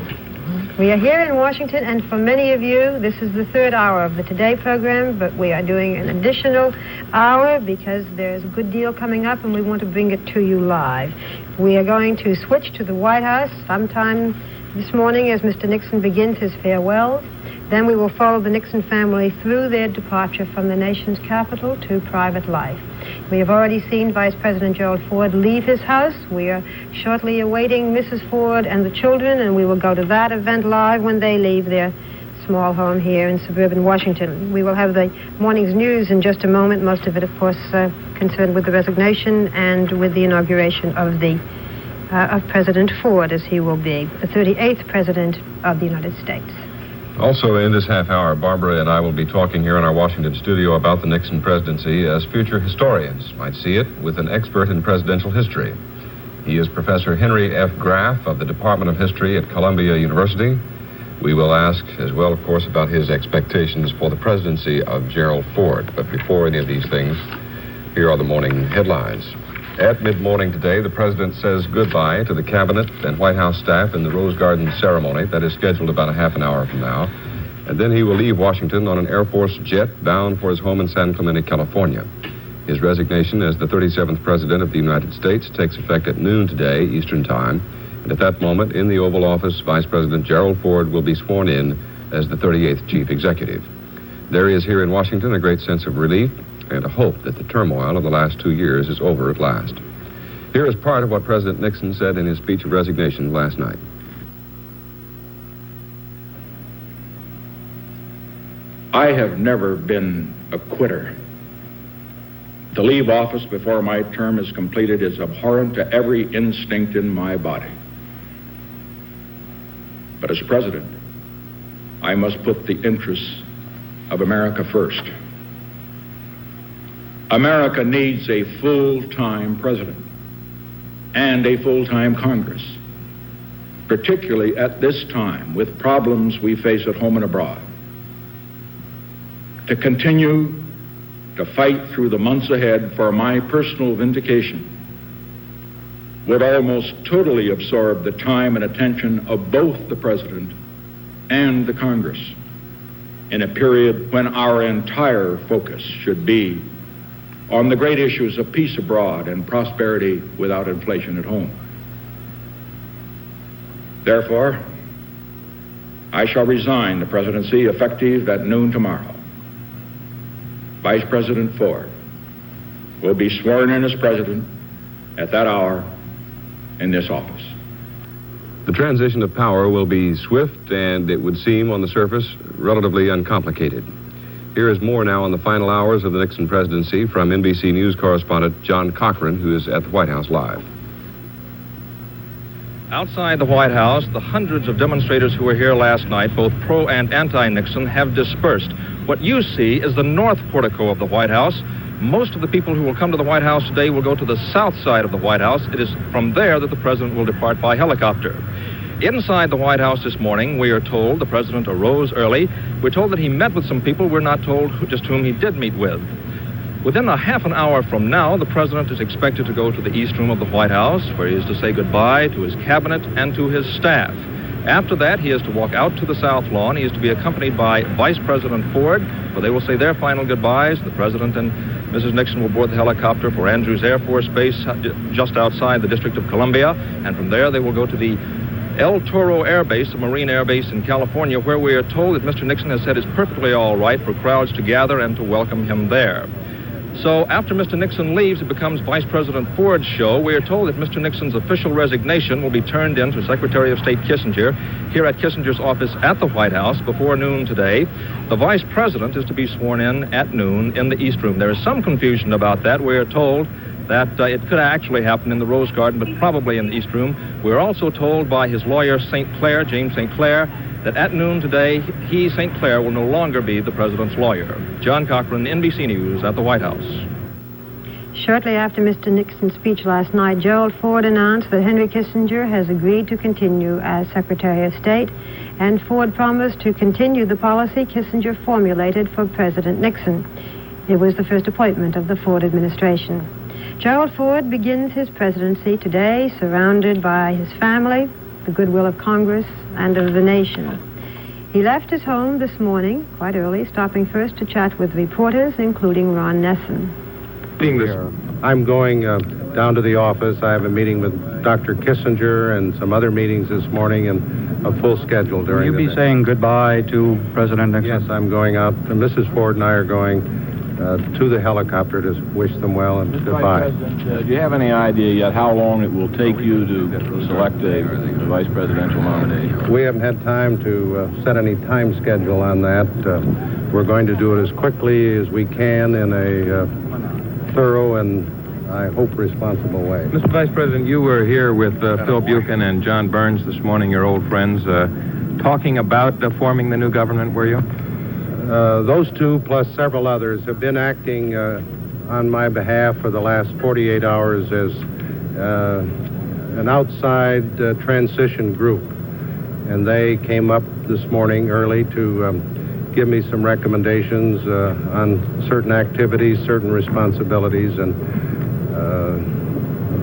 We are here in Washington, and for many of you, this is the third hour of the Today program, but we are doing an additional hour because there's a good deal coming up, and we want to bring it to you live. We are going to switch to the White House sometime this morning as Mr. Nixon begins his farewell. Then we will follow the Nixon family through their departure from the nation's capital to private life. We have already seen Vice President Gerald Ford leave his house. We are shortly awaiting Mrs. Ford and the children, and we will go to that event live when they leave their small home here in suburban Washington. We will have the morning's news in just a moment, most of it, of course, concerned with the resignation and with the inauguration of President Ford, as he will be the 38th President of the United States. Also, in this half hour, Barbara and I will be talking here in our Washington studio about the Nixon presidency as future historians might see it, with an expert in presidential history. He is Professor Henry F. Graff of the Department of History at Columbia University. We will ask as well, of course, about his expectations for the presidency of Gerald Ford. But before any of these things, here are the morning headlines. At mid-morning today, the president says goodbye to the cabinet and White House staff in the Rose Garden ceremony that is scheduled about a half an hour from now. And then he will leave Washington on an Air Force jet bound for his home in San Clemente, California. His resignation as the 37th President of the United States takes effect at noon today, Eastern Time. And at that moment, in the Oval Office, Vice President Gerald Ford will be sworn in as the 38th Chief Executive. There is here in Washington a great sense of relief and a hope that the turmoil of the last 2 years is over at last. Here is part of what President Nixon said in his speech of resignation last night. I have never been a quitter. To leave office before my term is completed is abhorrent to every instinct in my body. But as president, I must put the interests of America first. America needs a full-time president and a full-time Congress, particularly at this time with problems we face at home and abroad. To continue to fight through the months ahead for my personal vindication would almost totally absorb the time and attention of both the president and the Congress in a period when our entire focus should be on the great issues of peace abroad and prosperity without inflation at home. Therefore, I shall resign the presidency effective at noon tomorrow. Vice President Ford will be sworn in as president at that hour in this office. The transition of power will be swift and, it would seem on the surface, relatively uncomplicated. Here is more now on the final hours of the Nixon presidency from NBC News correspondent John Cochran, who is at the White House live. Outside the White House, the hundreds of demonstrators who were here last night, both pro and anti-Nixon, have dispersed. What you see is the north portico of the White House. Most of the people who will come to the White House today will go to the south side of the White House. It is from there that the president will depart by helicopter. Inside the White House this morning, we are told the president arose early. We're told that he met with some people. We're not told just whom he did meet with. Within a half an hour from now, the president is expected to go to the East Room of the White House, where he is to say goodbye to his cabinet and to his staff. After that, he is to walk out to the South Lawn. He is to be accompanied by Vice President Ford, where they will say their final goodbyes. The president and Mrs. Nixon will board the helicopter for Andrews Air Force Base just outside the District of Columbia, and from there they will go to the El Toro Air Base, a Marine Air Base in California, where we are told that Mr. Nixon has said it's perfectly all right for crowds to gather and to welcome him there. So after Mr. Nixon leaves, it becomes Vice President Ford's show. We are told that Mr. Nixon's official resignation will be turned in to Secretary of State Kissinger here at Kissinger's office at the White House before noon today. The Vice President is to be sworn in at noon in the East Room. There is some confusion about that. We are told that it could actually happen in the Rose Garden, but probably in the East Room. We're also told by his lawyer, James St. Clair, that at noon today, he, St. Clair, will no longer be the president's lawyer. John Cochran, NBC News at the White House. Shortly after Mr. Nixon's speech last night, Gerald Ford announced that Henry Kissinger has agreed to continue as Secretary of State, and Ford promised to continue the policy Kissinger formulated for President Nixon. It was the first appointment of the Ford administration. Gerald Ford begins his presidency today surrounded by his family, the goodwill of Congress, and of the nation. He left his home this morning, quite early, stopping first to chat with reporters, including Ron Nesson. I'm going down to the office. I have a meeting with Dr. Kissinger and some other meetings this morning, and a full schedule during the day. Will you be saying goodbye to President Nixon? Yes, I'm going out. Mrs. Ford and I are going to the helicopter to wish them well and goodbye. Vice President, do you have any idea yet how long it will take you to select a vice presidential nominee? We haven't had time to set any time schedule on that. We're going to do it as quickly as we can in a thorough and, I hope, responsible way. Mr. Vice President, you were here with Phil Buchan and John Burns this morning, your old friends, talking about forming the new government, were you? Those two, plus several others, have been acting on my behalf for the last 48 hours as an outside transition group. And they came up this morning early to give me some recommendations on certain activities, certain responsibilities, and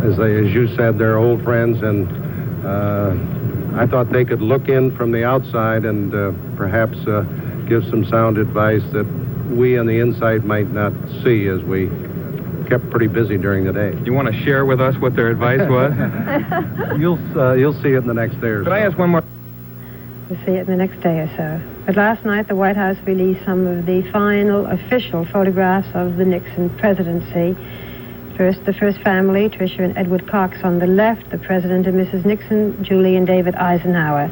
as you said, they're old friends, and I thought they could look in from the outside and perhaps give some sound advice that we on the inside might not see, as we kept pretty busy during the day. You want to share with us what their advice was? You'll see it in the next day or so. Could I ask one more? We'll see it in the next day or so. But last night, the White House released some of the final official photographs of the Nixon presidency. First, the first family, Tricia and Edward Cox on the left, the President and Mrs. Nixon, Julie and David Eisenhower.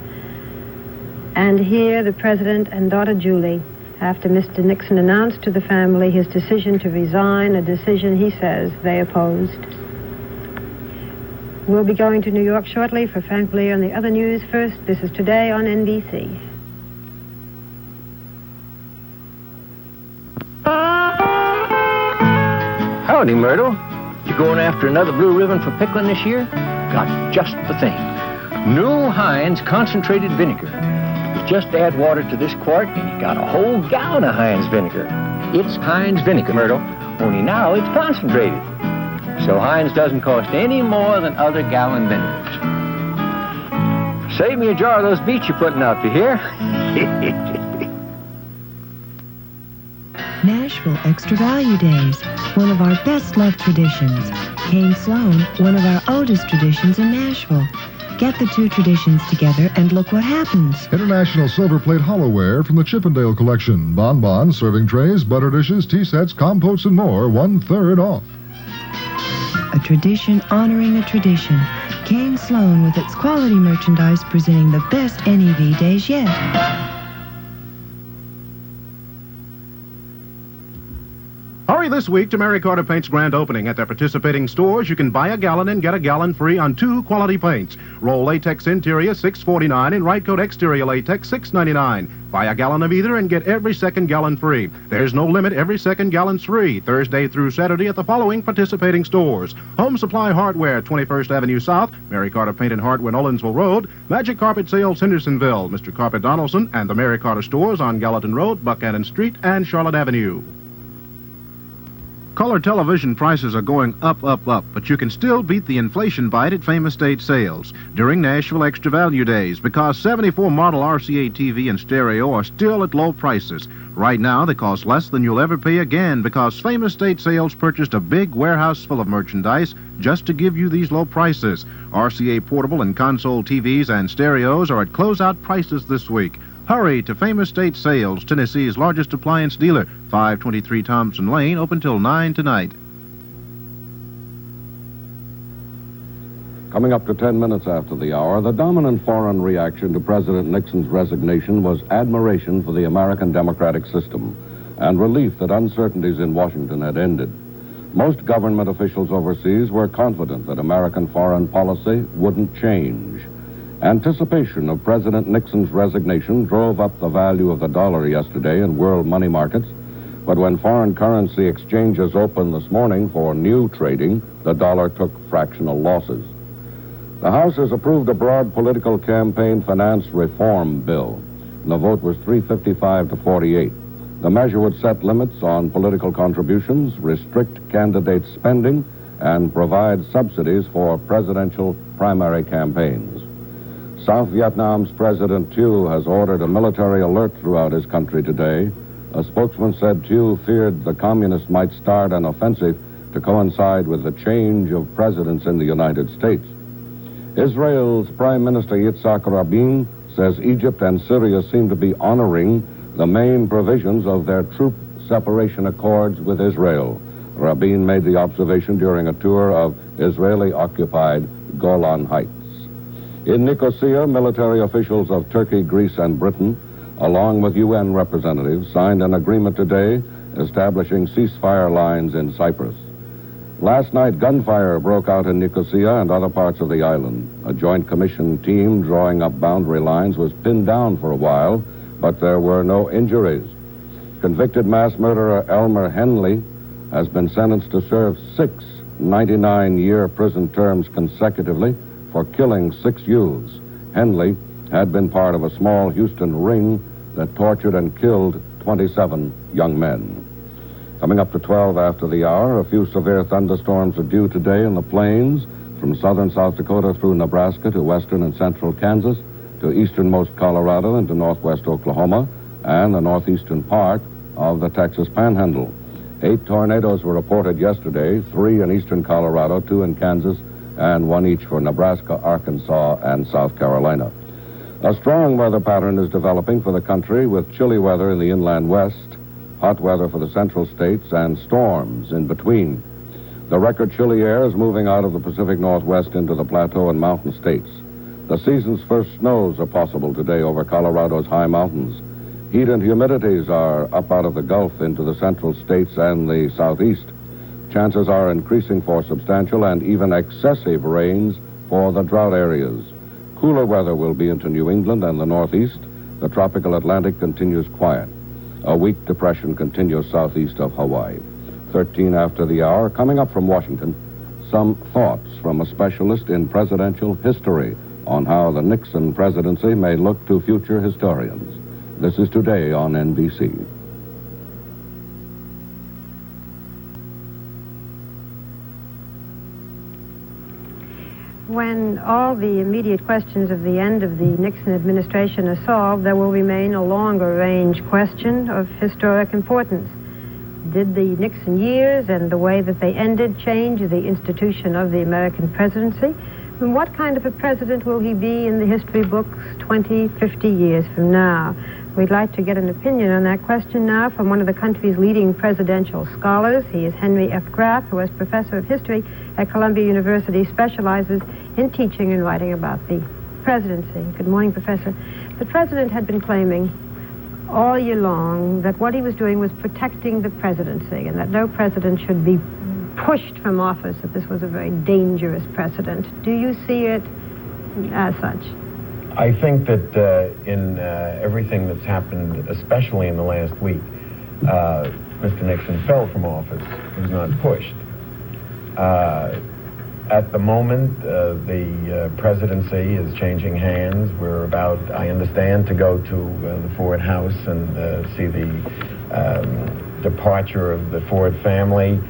And here, the President and daughter Julie, after Mr. Nixon announced to the family his decision to resign, a decision he says they opposed. We'll be going to New York shortly for Frank Blair and the other news. First, this is Today on NBC. Howdy, Myrtle. You going after another blue ribbon for pickling this year? Got just the thing. New Heinz concentrated vinegar. You just add water to this quart and you got a whole gallon of Heinz vinegar. It's Heinz vinegar, Myrtle, only now it's concentrated. So Heinz doesn't cost any more than other gallon vinegars. Save me a jar of those beets you're putting out, you hear? Nashville Extra Value Days, one of our best-loved traditions. Kane Sloan, one of our oldest traditions in Nashville. Get the two traditions together and look what happens. International silver plate hollowware from the Chippendale collection. Bonbons, serving trays, butter dishes, tea sets, compotes, and more, 1/3 off. A tradition honoring a tradition. Kane Sloan with its quality merchandise presenting the best NEV days yet. Hurry this week to Mary Carter Paint's grand opening. At their participating stores, you can buy a gallon and get a gallon free on 2 quality paints. Roll Latex Interior, $6.49, and Right Coat Exterior Latex, $6.99. Buy a gallon of either and get every second gallon free. There's no limit, every second gallon's free. Thursday through Saturday at the following participating stores: Home Supply Hardware, 21st Avenue South, Mary Carter Paint and Hardware, Nolensville Road, Magic Carpet Sales, Hendersonville, Mr. Carpet Donaldson, and the Mary Carter Stores on Gallatin Road, Buchanan Street, and Charlotte Avenue. Color television prices are going up, but you can still beat the inflation bite at Famous State Sales during Nashville Extra Value Days, because 74 model RCA TV and stereo are still at low prices. Right now, they cost less than you'll ever pay again, because Famous State Sales purchased a big warehouse full of merchandise just to give you these low prices. RCA portable and console TVs and stereos are at closeout prices this week. Hurry to Famous State Sales, Tennessee's largest appliance dealer, 523 Thompson Lane, open till 9 tonight. Coming up to 10 minutes after the hour, the dominant foreign reaction to President Nixon's resignation was admiration for the American democratic system and relief that uncertainties in Washington had ended. Most government officials overseas were confident that American foreign policy wouldn't change. Anticipation of President Nixon's resignation drove up the value of the dollar yesterday in world money markets, but when foreign currency exchanges opened this morning for new trading, the dollar took fractional losses. The House has approved a broad political campaign finance reform bill. The vote was 355 to 48. The measure would set limits on political contributions, restrict candidate spending, and provide subsidies for presidential primary campaigns. South Vietnam's President Thieu has ordered a military alert throughout his country today. A spokesman said Thieu feared the communists might start an offensive to coincide with the change of presidents in the United States. Israel's Prime Minister Yitzhak Rabin says Egypt and Syria seem to be honoring the main provisions of their troop separation accords with Israel. Rabin made the observation during a tour of Israeli-occupied Golan Heights. In Nicosia, military officials of Turkey, Greece, and Britain, along with UN representatives, signed an agreement today establishing ceasefire lines in Cyprus. Last night, gunfire broke out in Nicosia and other parts of the island. A joint commission team drawing up boundary lines was pinned down for a while, but there were no injuries. Convicted mass murderer Elmer Henley has been sentenced to serve 6 99-year prison terms consecutively for killing 6 youths. Henley had been part of a small Houston ring that tortured and killed 27 young men. Coming up to 12 after the hour, a few severe thunderstorms are due today in the plains from southern South Dakota through Nebraska to western and central Kansas to easternmost Colorado and to northwest Oklahoma and the northeastern part of the Texas Panhandle. 8 tornadoes were reported yesterday, 3 in eastern Colorado, 2 in Kansas, and 1 each for Nebraska, Arkansas, and South Carolina. A strong weather pattern is developing for the country with chilly weather in the inland west, hot weather for the central states, and storms in between. The record chilly air is moving out of the Pacific Northwest into the plateau and mountain states. The season's first snows are possible today over Colorado's high mountains. Heat and humidities are up out of the Gulf into the central states and the southeast. Chances are increasing for substantial and even excessive rains for the drought areas. Cooler weather will be into New England and the Northeast. The tropical Atlantic continues quiet. A weak depression continues southeast of Hawaii. 13 after the hour, coming up from Washington, some thoughts from a specialist in presidential history on how the Nixon presidency may look to future historians. This is Today on NBC. When all the immediate questions of the end of the Nixon administration are solved, there will remain a longer-range question of historic importance. Did the Nixon years and the way that they ended change the institution of the American presidency? And what kind of a president will he be in the history books 20, 50 years from now? We'd like to get an opinion on that question now from one of the country's leading presidential scholars. He is Henry F. Graff, who is professor of history at Columbia University, specializes in teaching and writing about the presidency. Good morning, Professor. The president had been claiming all year long that what he was doing was protecting the presidency and that no president should be pushed from office, that this was a very dangerous precedent. Do you see it as such? I think that in everything that's happened, especially in the last week, Mr. Nixon fell from office. He was not pushed. At the moment, the presidency is changing hands. We're about, I understand, to go to the Ford house and see the departure of the Ford family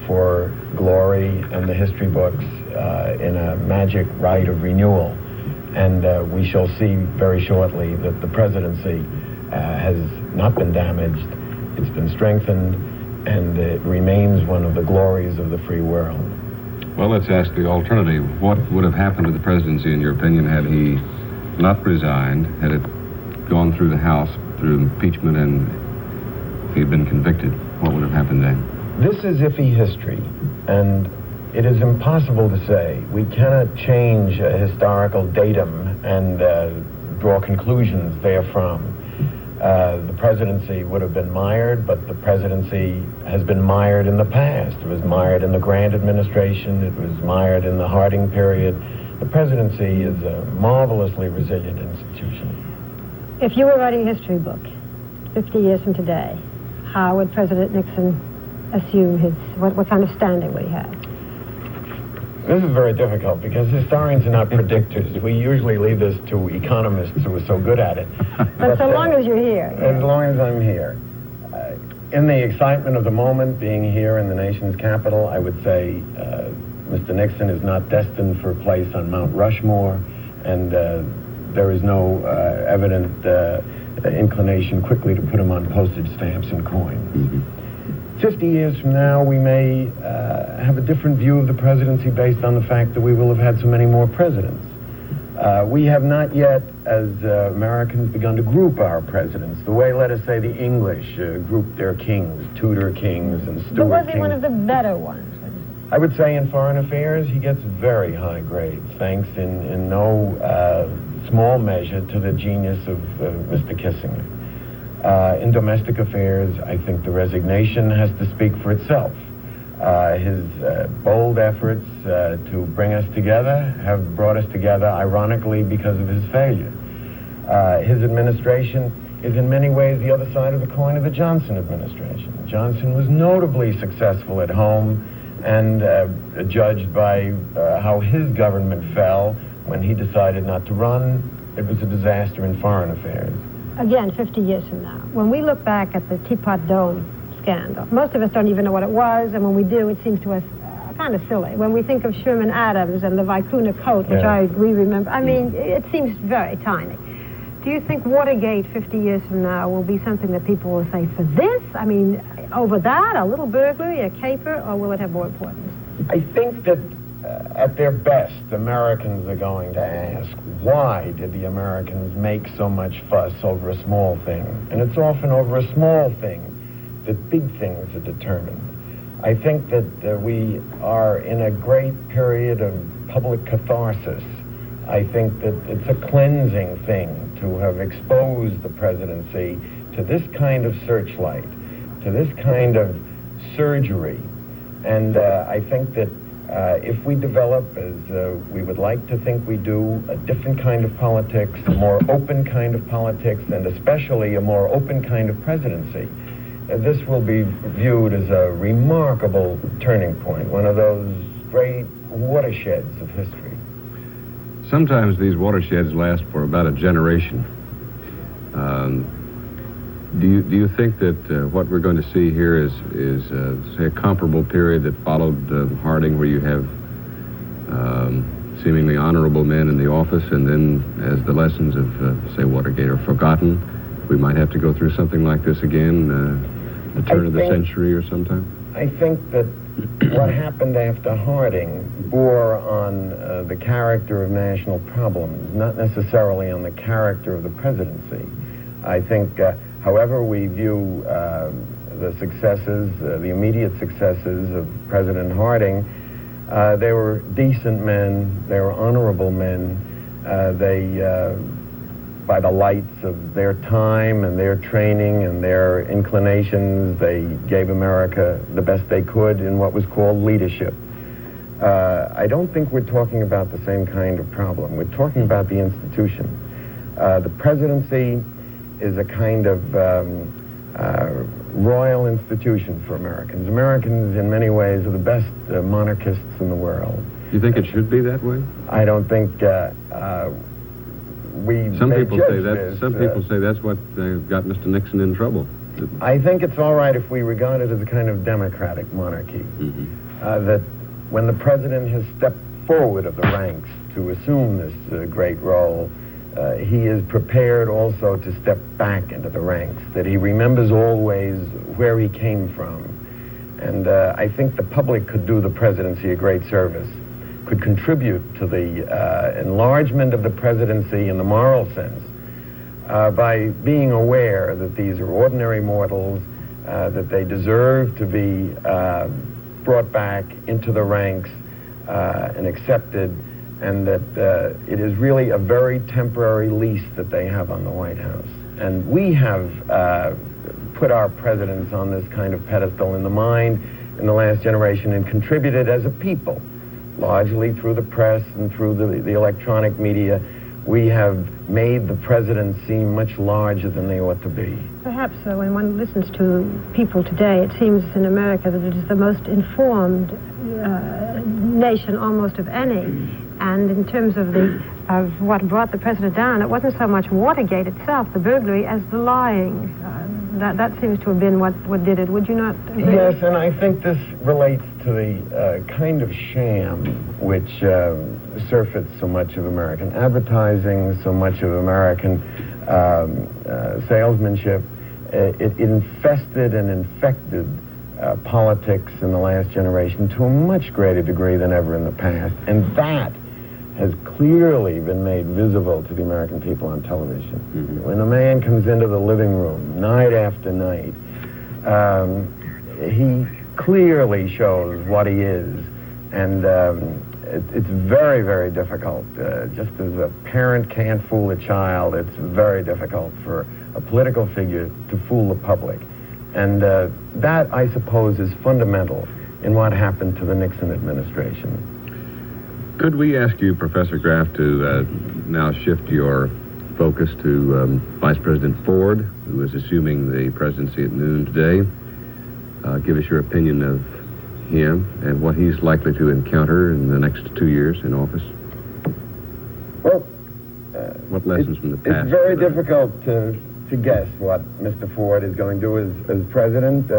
for glory and the history books in a magic rite of renewal. And we shall see very shortly that the presidency has not been damaged. It's been strengthened, and it remains one of the glories of the free world. Well, let's ask the alternative. What would have happened to the presidency, in your opinion, had he not resigned, had it gone through the House through impeachment, and if he had been convicted? What would have happened then? This is iffy history, and it is impossible to say. We cannot change a historical datum and draw conclusions therefrom. The presidency would have been mired, but the presidency has been mired in the past. It was mired in the Grant administration. It was mired in the Harding period. The presidency is a marvelously resilient institution. If you were writing a history book 50 years from today, how would President Nixon assume what kind of standing would he have? This is very difficult because historians are not predictors. We usually leave this to economists who are so good at it. But so long as you're here. As long as I'm here. In the excitement of the moment, being here in the nation's capital, I would say Mr. Nixon is not destined for a place on Mount Rushmore, and there is no evident inclination quickly to put him on postage stamps and coins. Mm-hmm. 50 years from now, we may have a different view of the presidency based on the fact that we will have had so many more presidents. We have not yet, as Americans, begun to group our presidents the way, let us say, the English grouped their kings, Tudor kings and Stuart kings. But was he one of the better ones? I would say in foreign affairs, he gets very high grades, thanks in no small measure to the genius of Mr. Kissinger. In domestic affairs, I think the resignation has to speak for itself. His bold efforts to bring us together have brought us together, ironically, because of his failure. His administration is in many ways the other side of the coin of the Johnson administration. Johnson was notably successful at home and judged by how his government fell when he decided not to run. It was a disaster in foreign affairs. Again, 50 years from now, when we look back at the Teapot Dome scandal, most of us don't even know what it was, and when we do, it seems to us kind of silly. When we think of Sherman Adams and the Vicuna coat, which we remember, I mean, it seems very tiny. Do you think Watergate 50 years from now will be something that people will say, for this? I mean, over that, a little burglary, a caper, or will it have more importance? I think that at their best, Americans are going to ask, why did the Americans make so much fuss over a small thing? And it's often over a small thing that big things are determined. I think that we are in a great period of public catharsis. I think that it's a cleansing thing to have exposed the presidency to this kind of searchlight, to this kind of surgery. And I think that if we develop, as we would like to think we do, a different kind of politics, a more open kind of politics, and especially a more open kind of presidency, this will be viewed as a remarkable turning point, one of those great watersheds of history. Sometimes these watersheds last for about a generation. Do you think that what we're going to see here is say, a comparable period that followed Harding, where you have seemingly honorable men in the office, and then as the lessons of, say, Watergate are forgotten, we might have to go through something like this again, the turn of the century or sometime? I think that what happened after Harding bore on the character of national problems, not necessarily on the character of the presidency. I think, however we view the successes, the immediate successes of President Harding, they were decent men, they were honorable men, by the lights of their time and their training and their inclinations, they gave America the best they could in what was called leadership. I don't think we're talking about the same kind of problem. We're talking about the institution. The presidency is a kind of royal institution for Americans. Americans, in many ways, are the best monarchists in the world. You think it should be that way? I don't think Some people say that's what got Mr. Nixon in trouble. I think it's all right if we regard it as a kind of democratic monarchy. That when the president has stepped forward of the ranks to assume this great role, he is prepared also to step back into the ranks, that he remembers always where he came from. And I think the public could do the presidency a great service, could contribute to the enlargement of the presidency in the moral sense by being aware that these are ordinary mortals, that they deserve to be brought back into the ranks and accepted, and that it is really a very temporary lease that they have on the White House. And we have put our presidents on this kind of pedestal in the mind in the last generation and contributed as a people, largely through the press and through the electronic media. We have made the presidents seem much larger than they ought to be. Perhaps when one listens to people today, it seems in America that it is the most informed nation almost of any. And in terms of what brought the president down, it wasn't so much Watergate itself, the burglary, as the lying. That seems to have been what did it. Would you not agree? Yes, and I think this relates to the kind of sham which surfeits so much of American advertising, so much of American salesmanship. It infested and infected politics in the last generation to a much greater degree than ever in the past. And that has clearly been made visible to the American people on television. Mm-hmm. When a man comes into the living room night after night, he clearly shows what he is. And it's very, very difficult. Just as a parent can't fool a child, it's very difficult for a political figure to fool the public. And that, I suppose, is fundamental in what happened to the Nixon administration. Could we ask you, Professor Graff, to now shift your focus to Vice President Ford, who is assuming the presidency at noon today? Give us your opinion of him and what he's likely to encounter in the next 2 years in office. Well, what lessons from the past? It's very difficult to guess what Mr. Ford is going to do as president.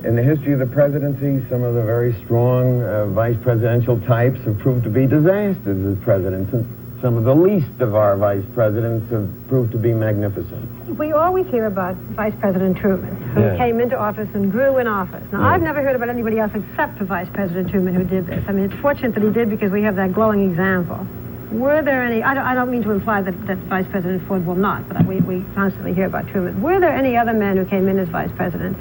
In the history of the presidency, some of the very strong vice presidential types have proved to be disasters as presidents, and some of the least of our vice presidents have proved to be magnificent. We always hear about Vice President Truman, who came into office and grew in office. Now, I've never heard about anybody else except for Vice President Truman who did this. I mean, it's fortunate that he did because we have that glowing example. Were there any, I don't mean to imply that Vice President Ford will not, but we constantly hear about Truman. Were there any other men who came in as vice president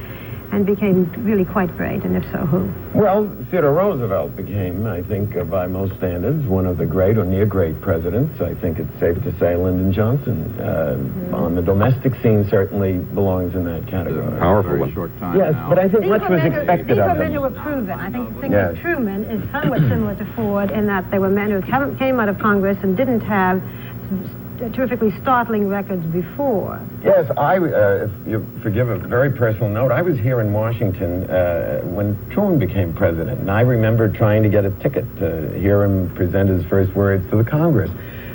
and became really quite great, and if so, who? Well, Theodore Roosevelt became, I think, by most standards, one of the great or near great presidents. I think it's safe to say Lyndon Johnson, on the domestic scene, certainly belongs in that category. Powerful one. Short time yes, now. But I think much was expected of him. These were men who were proven. I think the thing with Truman is somewhat similar to Ford in that they were men who came out of Congress and didn't have terrifically startling records before. Yes, if you forgive a very personal note, I was here in Washington when Truman became president, and I remember trying to get a ticket to hear him present his first words to the Congress.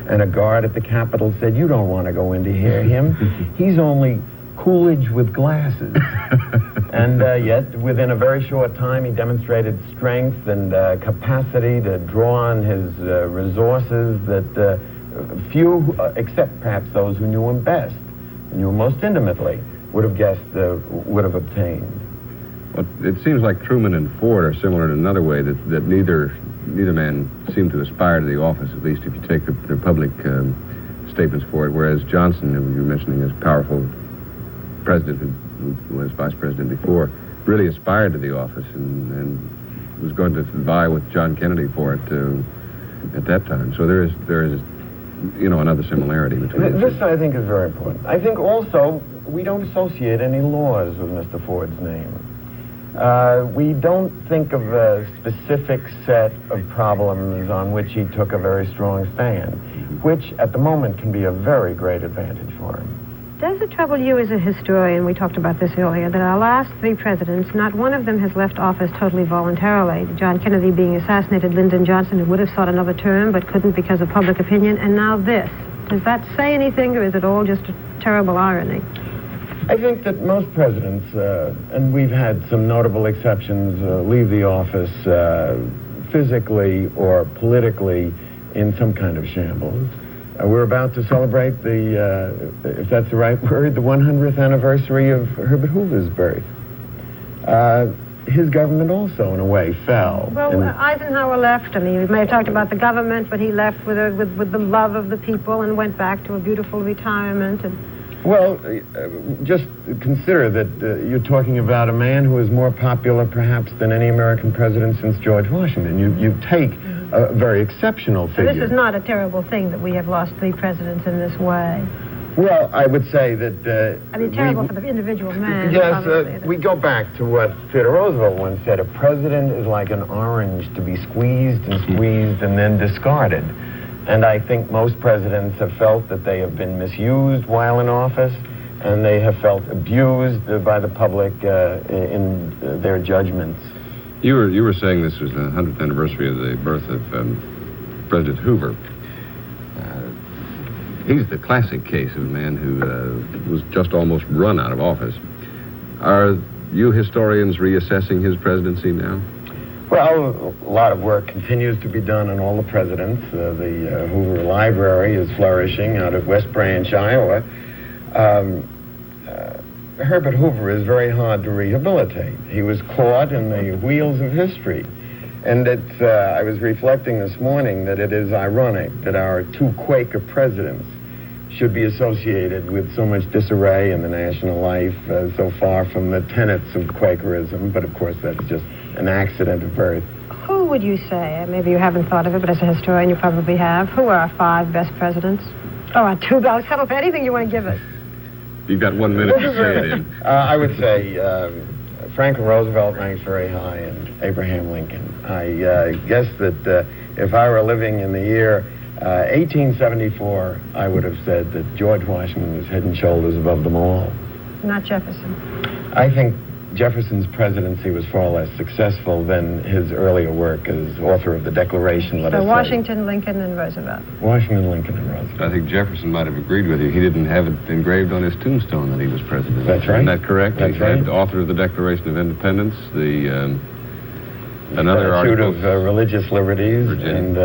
And a guard at the Capitol said, "You don't want to go in to hear him. He's only Coolidge with glasses." And yet, within a very short time, he demonstrated strength and capacity to draw on his resources that few, except perhaps those who knew him best, knew him most intimately, would have guessed, would have obtained. Well, it seems like Truman and Ford are similar in another way, that neither man seemed to aspire to the office, at least if you take their public statements for it, whereas Johnson, who you were mentioning as powerful president who was vice president before, really aspired to the office and was going to vie with John Kennedy for it at that time. So there is another similarity between this, I think, is very important. I think also we don't associate any laws with Mr. Ford's name. We don't think of a specific set of problems on which he took a very strong stand, which at the moment can be a very great advantage for him. Does it trouble you as a historian, we talked about this earlier, that our last three presidents, not one of them has left office totally voluntarily? John Kennedy being assassinated, Lyndon Johnson, who would have sought another term but couldn't because of public opinion, and now this. Does that say anything, or is it all just a terrible irony? I think that most presidents, and we've had some notable exceptions, leave the office physically or politically in some kind of shambles. We're about to celebrate if that's the right word, the 100th anniversary of Herbert Hoover's birth. His government also, in a way, fell. Well, Eisenhower left. I mean, we may have talked about the government, but he left with the love of the people and went back to a beautiful retirement. Well, just consider that you're talking about a man who is more popular, perhaps, than any American president since George Washington. You take a very exceptional figure. So this is not a terrible thing that we have lost three presidents in this way. Well, I would say that... I mean, terrible for the individual man. Yes, we go back to what Theodore Roosevelt once said, a president is like an orange to be squeezed and squeezed and then discarded. And I think most presidents have felt that they have been misused while in office, and they have felt abused by the public in their judgments. You were saying this was the 100th anniversary of the birth of President Hoover. He's the classic case of a man who was just almost run out of office. Are you historians reassessing his presidency now? Well, a lot of work continues to be done on all the presidents. The Hoover Library is flourishing out at West Branch, Iowa. Herbert Hoover is very hard to rehabilitate. He was caught in the wheels of history. And I was reflecting this morning that it is ironic that our two Quaker presidents should be associated with so much disarray in the national life, so far from the tenets of Quakerism. But of course, that's just an accident of birth. Who would you say, maybe you haven't thought of it, but as a historian you probably have, who are our 5 best presidents? Oh, our 2, I'll settle for anything you want to give us. You've got 1 minute to say it in. I would say Franklin Roosevelt ranks very high, and Abraham Lincoln. I guess that if I were living in the year 1874, I would have said that George Washington was head and shoulders above them all. Not Jefferson. I think Jefferson's presidency was far less successful than his earlier work as author of the Declaration, let us say. Washington, Lincoln, and Roosevelt. Washington, Lincoln, and Roosevelt. I think Jefferson might have agreed with you. He didn't have it engraved on his tombstone that he was president. That's right. Isn't that correct? That's he right. had the author of the Declaration of Independence, another Statute article of religious liberties, and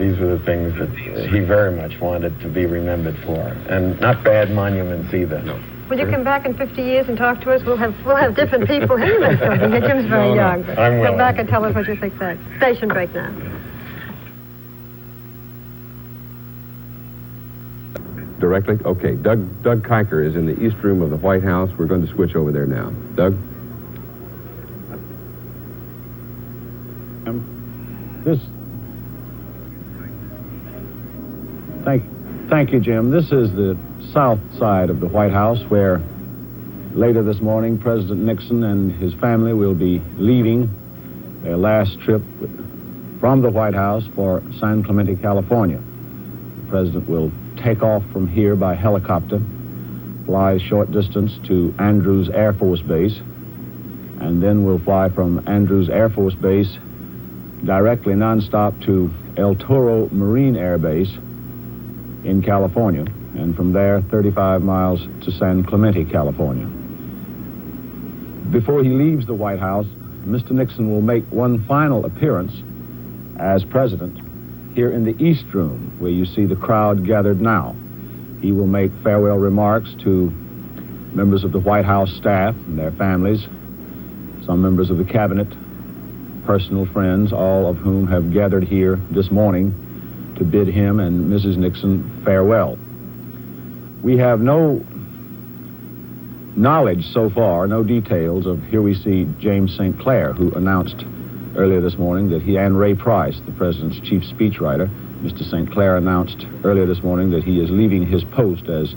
these were the things that he very much wanted to be remembered for, and not bad monuments either. No. Will you come back in 50 years and talk to us? We'll have different people anyway. Jim's very young. But I'm willing. Come back and tell us what you think then. Station break now. Directly? Okay. Doug Kiker is in the East Room of the White House. We're going to switch over there now. Doug? Thank you, Jim. This is the south side of the White House, where later this morning President Nixon and his family will be leaving their last trip from the White House for San Clemente, California. The President will take off from here by helicopter, fly a short distance to Andrews Air Force Base, and then will fly from Andrews Air Force Base directly nonstop to El Toro Marine Air Base in California, and from there 35 miles to San Clemente, California. Before he leaves the White House, Mr. Nixon will make one final appearance as president here in the East Room, where you see the crowd gathered now. He will make farewell remarks to members of the White House staff and their families, some members of the cabinet, personal friends, all of whom have gathered here this morning to bid him and Mrs. Nixon farewell. We have no knowledge so far, no details of, here we see James St. Clair, who announced earlier this morning that he, and Ray Price, the president's chief speechwriter, Mr. St. Clair announced earlier this morning that he is leaving his post as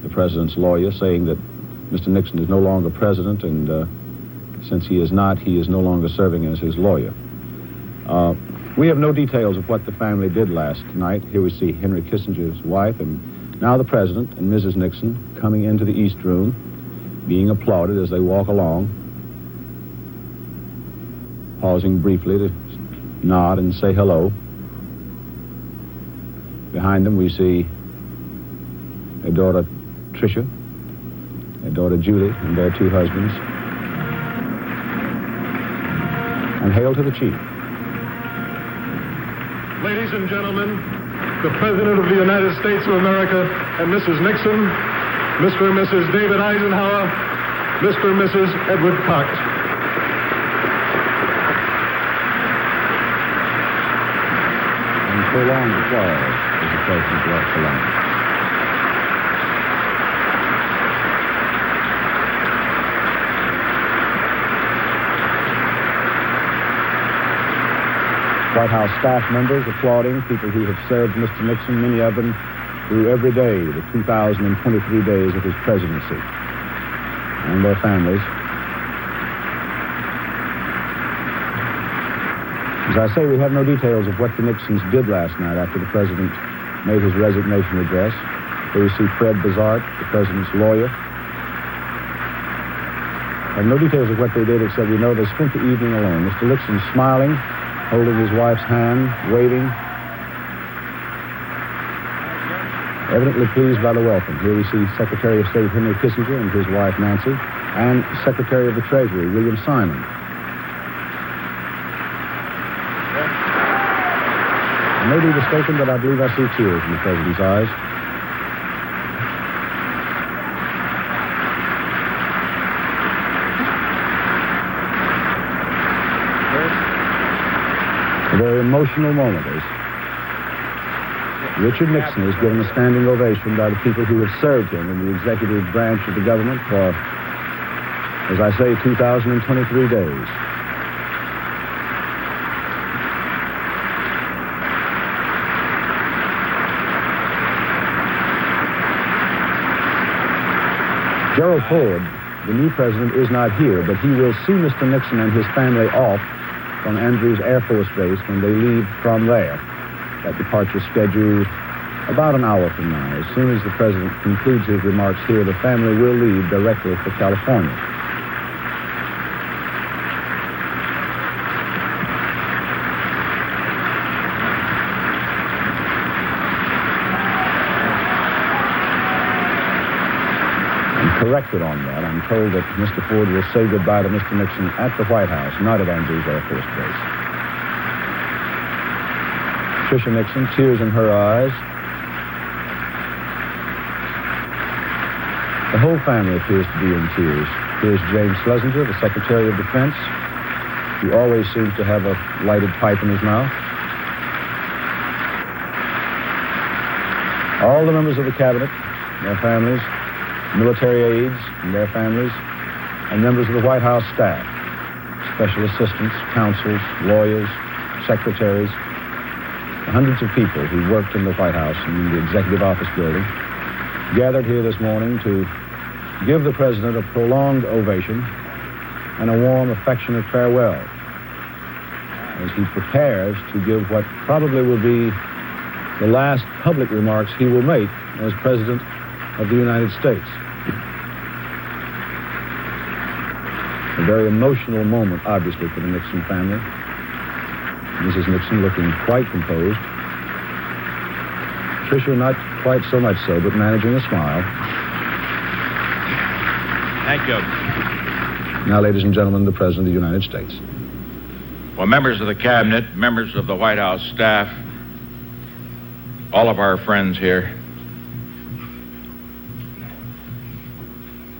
the president's lawyer, saying that Mr. Nixon is no longer president, and since he is not, he is no longer serving as his lawyer. We have no details of what the family did last night. Here we see Henry Kissinger's wife and now the president and Mrs. Nixon coming into the East Room, being applauded as they walk along, pausing briefly to nod and say hello. Behind them we see their daughter Tricia, their daughter Julie, and their 2 husbands. And hail to the chief. Ladies and gentlemen, the President of the United States of America and Mrs. Nixon, Mr. and Mrs. David Eisenhower, Mr. and Mrs. Edward Cox. And prolonged applause as the president walks along. White House staff members applauding, people who have served Mr. Nixon, many of them through every day the 2,023 days of his presidency, and their families. As I say, we have no details of what the Nixons did last night after the president made his resignation address. Here we see Fred Bazart, the president's lawyer. I have no details of what they did, except we know they spent the evening alone. Mr. Nixon smiling, holding his wife's hand, waving, evidently pleased by the welcome. Here we see Secretary of State Henry Kissinger and his wife Nancy, and Secretary of the Treasury William Simon. I may be mistaken, but I believe I see tears in the president's eyes. A very emotional moment as Richard Nixon is given a standing ovation by the people who have served him in the executive branch of the government for, as I say, 2,023 days. Gerald Ford, the new president, is not here, but he will see Mr. Nixon and his family off from Andrews Air Force Base when they leave from there. That departure scheduled about an hour from now. As soon as the president concludes his remarks here, the family will leave directly for California. Corrected on that. I'm told that Mr. Ford will say goodbye to Mr. Nixon at the White House, not at Andrews Air Force Base. Tricia Nixon, tears in her eyes. The whole family appears to be in tears. Here's James Schlesinger, the Secretary of Defense. He always seems to have a lighted pipe in his mouth. All the members of the cabinet, their families, military aides and their families, and members of the White House staff, special assistants, counsels, lawyers, secretaries, hundreds of people who worked in the White House and in the Executive Office building, gathered here this morning to give the president a prolonged ovation and a warm, affectionate farewell as he prepares to give what probably will be the last public remarks he will make as president of the United States. A very emotional moment, obviously, for the Nixon family. Mrs. Nixon looking quite composed. Tricia not quite so much so, but managing a smile. Thank you. Now, ladies and gentlemen, the President of the United States. Well, members of the Cabinet, members of the White House staff, all of our friends here,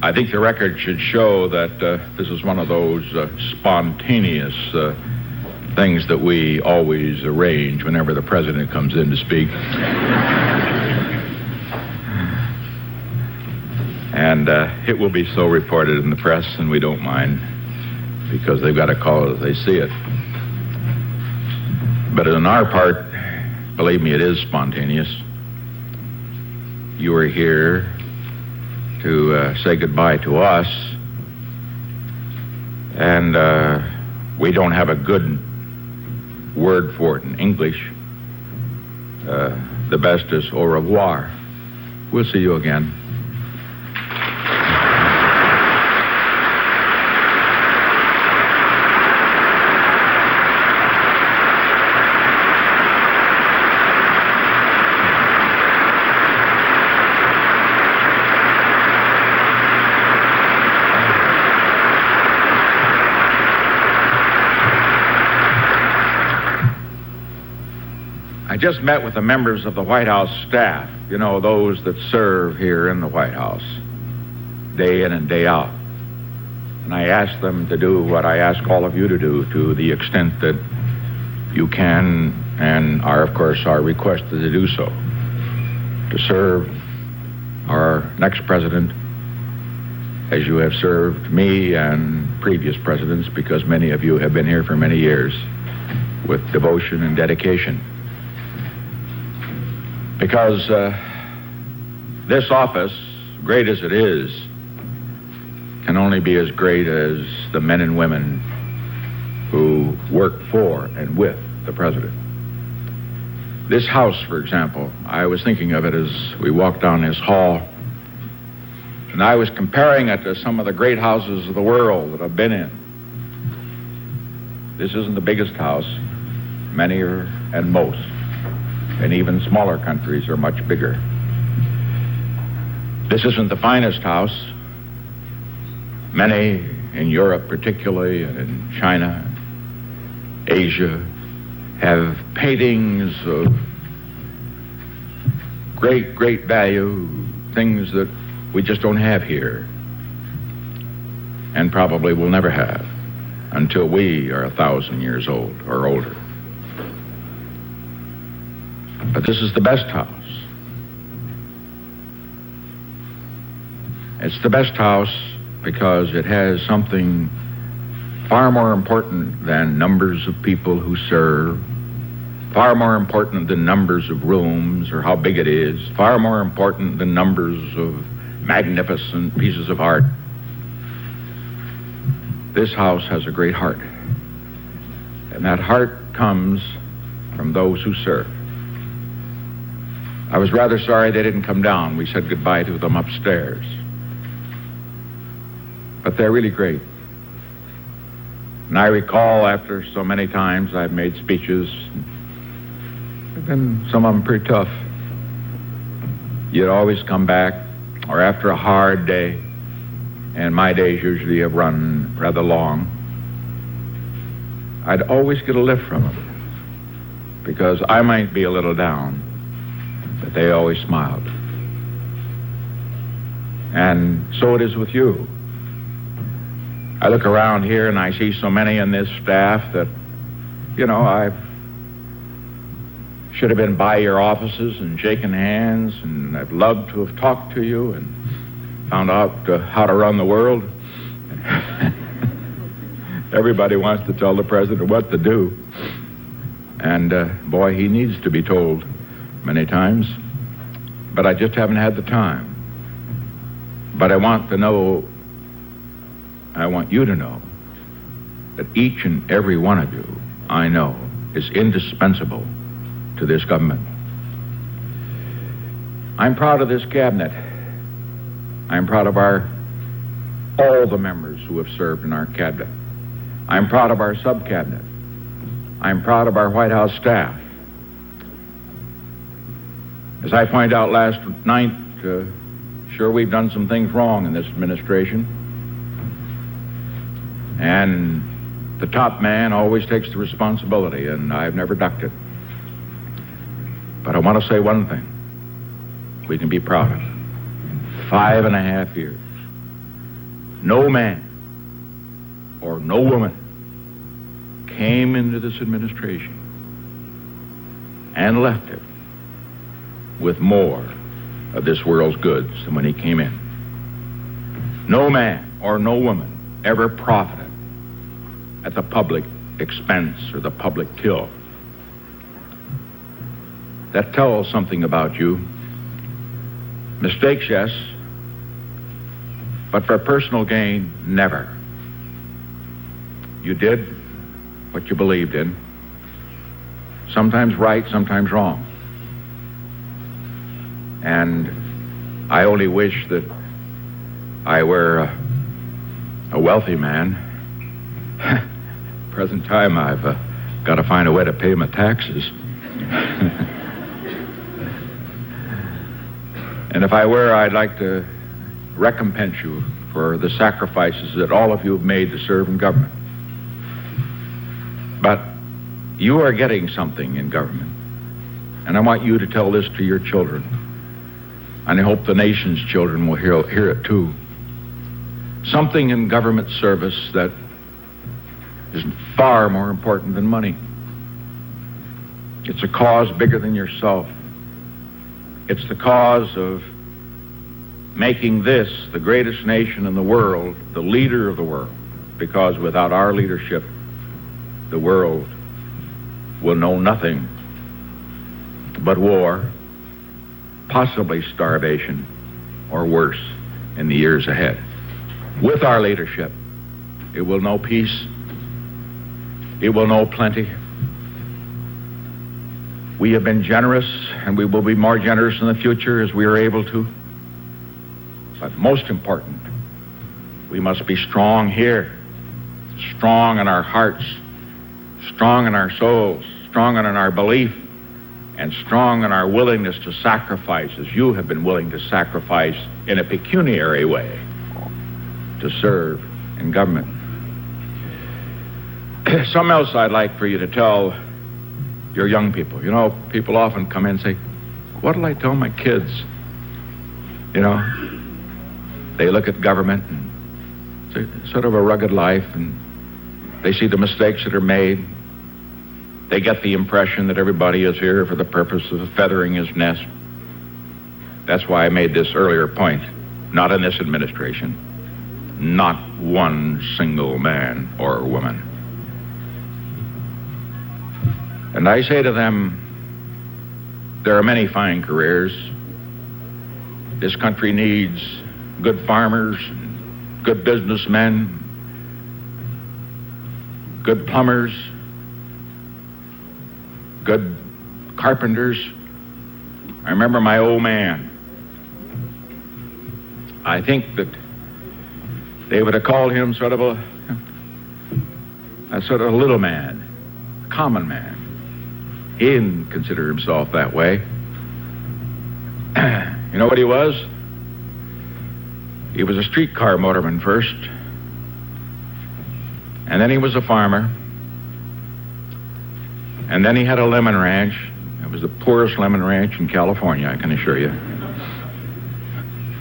I think the record should show that this is one of those spontaneous things that we always arrange whenever the president comes in to speak. And it will be so reported in the press, and we don't mind, because they've got to call it as they see it. But on our part, believe me, it is spontaneous. You are here to say goodbye to us, and we don't have a good word for it in English. The best is au revoir. We'll see you again. I just met with the members of the White House staff, you know, those that serve here in the White House, day in and day out. And I asked them to do what I ask all of you to do, to the extent that you can and are, of course, are requested to do so, to serve our next president as you have served me and previous presidents, because many of you have been here for many years, with devotion and dedication. Because This office, great as it is, can only be as great as the men and women who work for and with the president. This house, for example, I was thinking of it as we walked down this hall, and I was comparing it to some of the great houses of the world that I've been in. This isn't the biggest house. Many are, and most, and even smaller countries are much bigger. This isn't the finest house. Many in Europe particularly, and in China, Asia, have paintings of great, great value, things that we just don't have here, and probably will never have until we are 1,000 years old or older. But this is the best house. It's the best house because it has something far more important than numbers of people who serve, far more important than numbers of rooms or how big it is, far more important than numbers of magnificent pieces of art. This house has a great heart, and that heart comes from those who serve. I was rather sorry they didn't come down. We said goodbye to them upstairs. But they're really great. And I recall after so many times I've made speeches, and some of them pretty tough. You'd always come back, or after a hard day, and my days usually have run rather long, I'd always get a lift from them, because I might be a little down, but they always smiled. And so it is with you. I look around here and I see so many in this staff that, you know, I should have been by your offices and shaken hands, and I'd love to have talked to you and found out how to run the world. Everybody wants to tell the president what to do. And boy, he needs to be told many times. But I just haven't had the time. But I want you to know that each and every one of you, I know, is indispensable to this government. I'm proud of this cabinet. I'm proud of all the members who have served in our cabinet. I'm proud of our sub-cabinet. I'm proud of our White House staff. As I pointed out last night, sure, we've done some things wrong in this administration. And the top man always takes the responsibility, and I've never ducked it. But I want to say one thing we can be proud of. 5.5 years. No man or no woman came into this administration and left it with more of this world's goods than when he came in. No man or no woman ever profited at the public expense or the public till. That tells something about you. Mistakes, yes, but for personal gain, never. You did what you believed in, sometimes right, sometimes wrong. And I only wish that I were a wealthy man. Present time, I've got to find a way to pay my taxes. And if I were, I'd like to recompense you for the sacrifices that all of you have made to serve in government. But you are getting something in government, and I want you to tell this to your children, and I hope the nation's children will hear it too. Something in government service that is far more important than money. It's a cause bigger than yourself. It's the cause of making this the greatest nation in the world, the leader of the world, because without our leadership, the world will know nothing but war, possibly starvation, or worse in the years ahead. With our leadership, it will know peace. It will know plenty. We have been generous, and we will be more generous in the future as we are able to. But most important, we must be strong here, strong in our hearts, strong in our souls, strong in our belief, and strong in our willingness to sacrifice, as you have been willing to sacrifice in a pecuniary way to serve in government. Something else I'd like for you to tell your young people. You know, people often come in and say, what'll I tell my kids? You know, they look at government and it's sort of a rugged life, and they see the mistakes that are made. They get the impression that everybody is here for the purpose of feathering his nest. That's why I made this earlier point. Not in this administration. Not one single man or woman. And I say to them, there are many fine careers. This country needs good farmers, good businessmen, good plumbers, good carpenters. I remember my old man. I think that they would have called him sort of a little man, a common man. He didn't consider himself that way. You know what he was? He was a streetcar motorman first, and then he was a farmer, and then he had a lemon ranch. It was the poorest lemon ranch in California, I can assure you.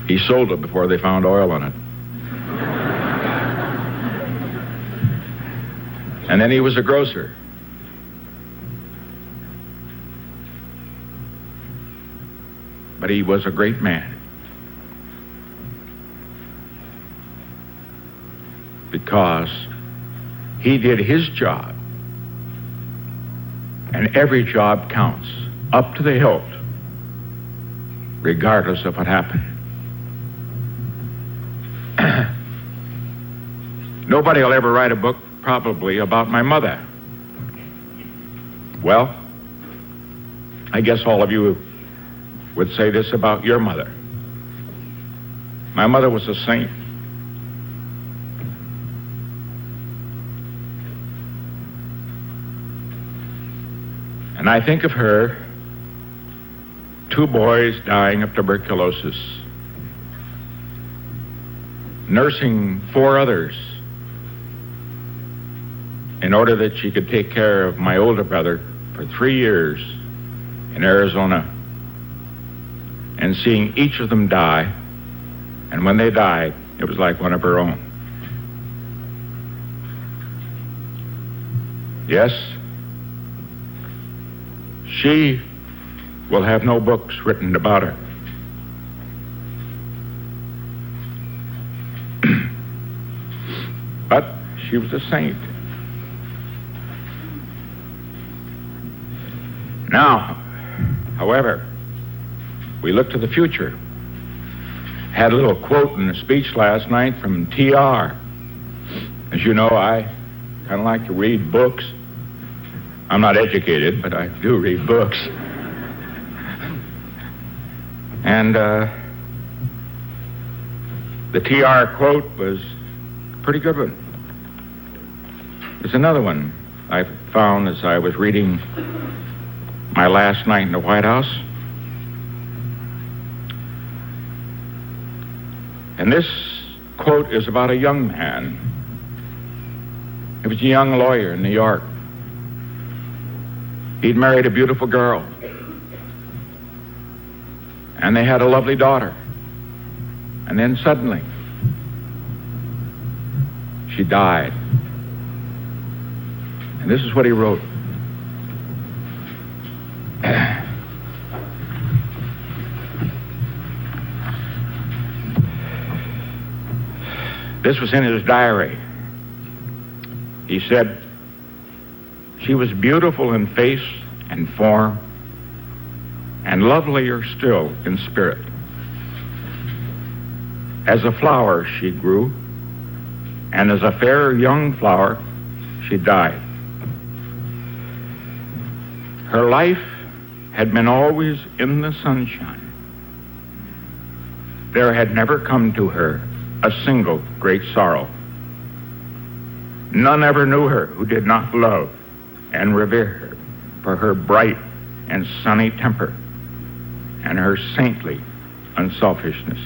He sold it before they found oil in it. And then he was a grocer. But he was a great man. Because he did his job. And every job counts, up to the hilt, regardless of what happened. Nobody will ever write a book, probably, about my mother. Well, I guess all of you would say this about your mother. My mother was a saint. And I think of her, 2 boys dying of tuberculosis, nursing 4 others in order that she could take care of my older brother for 3 years in Arizona, and seeing each of them die, and when they died, it was like one of her own. Yes, she will have no books written about her. But she was a saint. Now, however, we look to the future. Had a little quote in a speech last night from T.R. As you know, I kind of like to read books. I'm not educated, but I do read books. And the T.R. quote was a pretty good one. There's another one I found as I was reading my last night in the White House. And this quote is about a young man. He was a young lawyer in New York. He'd married a beautiful girl. And they had a lovely daughter. And then suddenly, she died. And this is what he wrote. This was in his diary. He said, she was beautiful in face and form, and lovelier still in spirit. As a flower she grew, and as a fair young flower she died. Her life had been always in the sunshine. There had never come to her a single great sorrow. None ever knew her who did not love and revere her for her bright and sunny temper and her saintly unselfishness.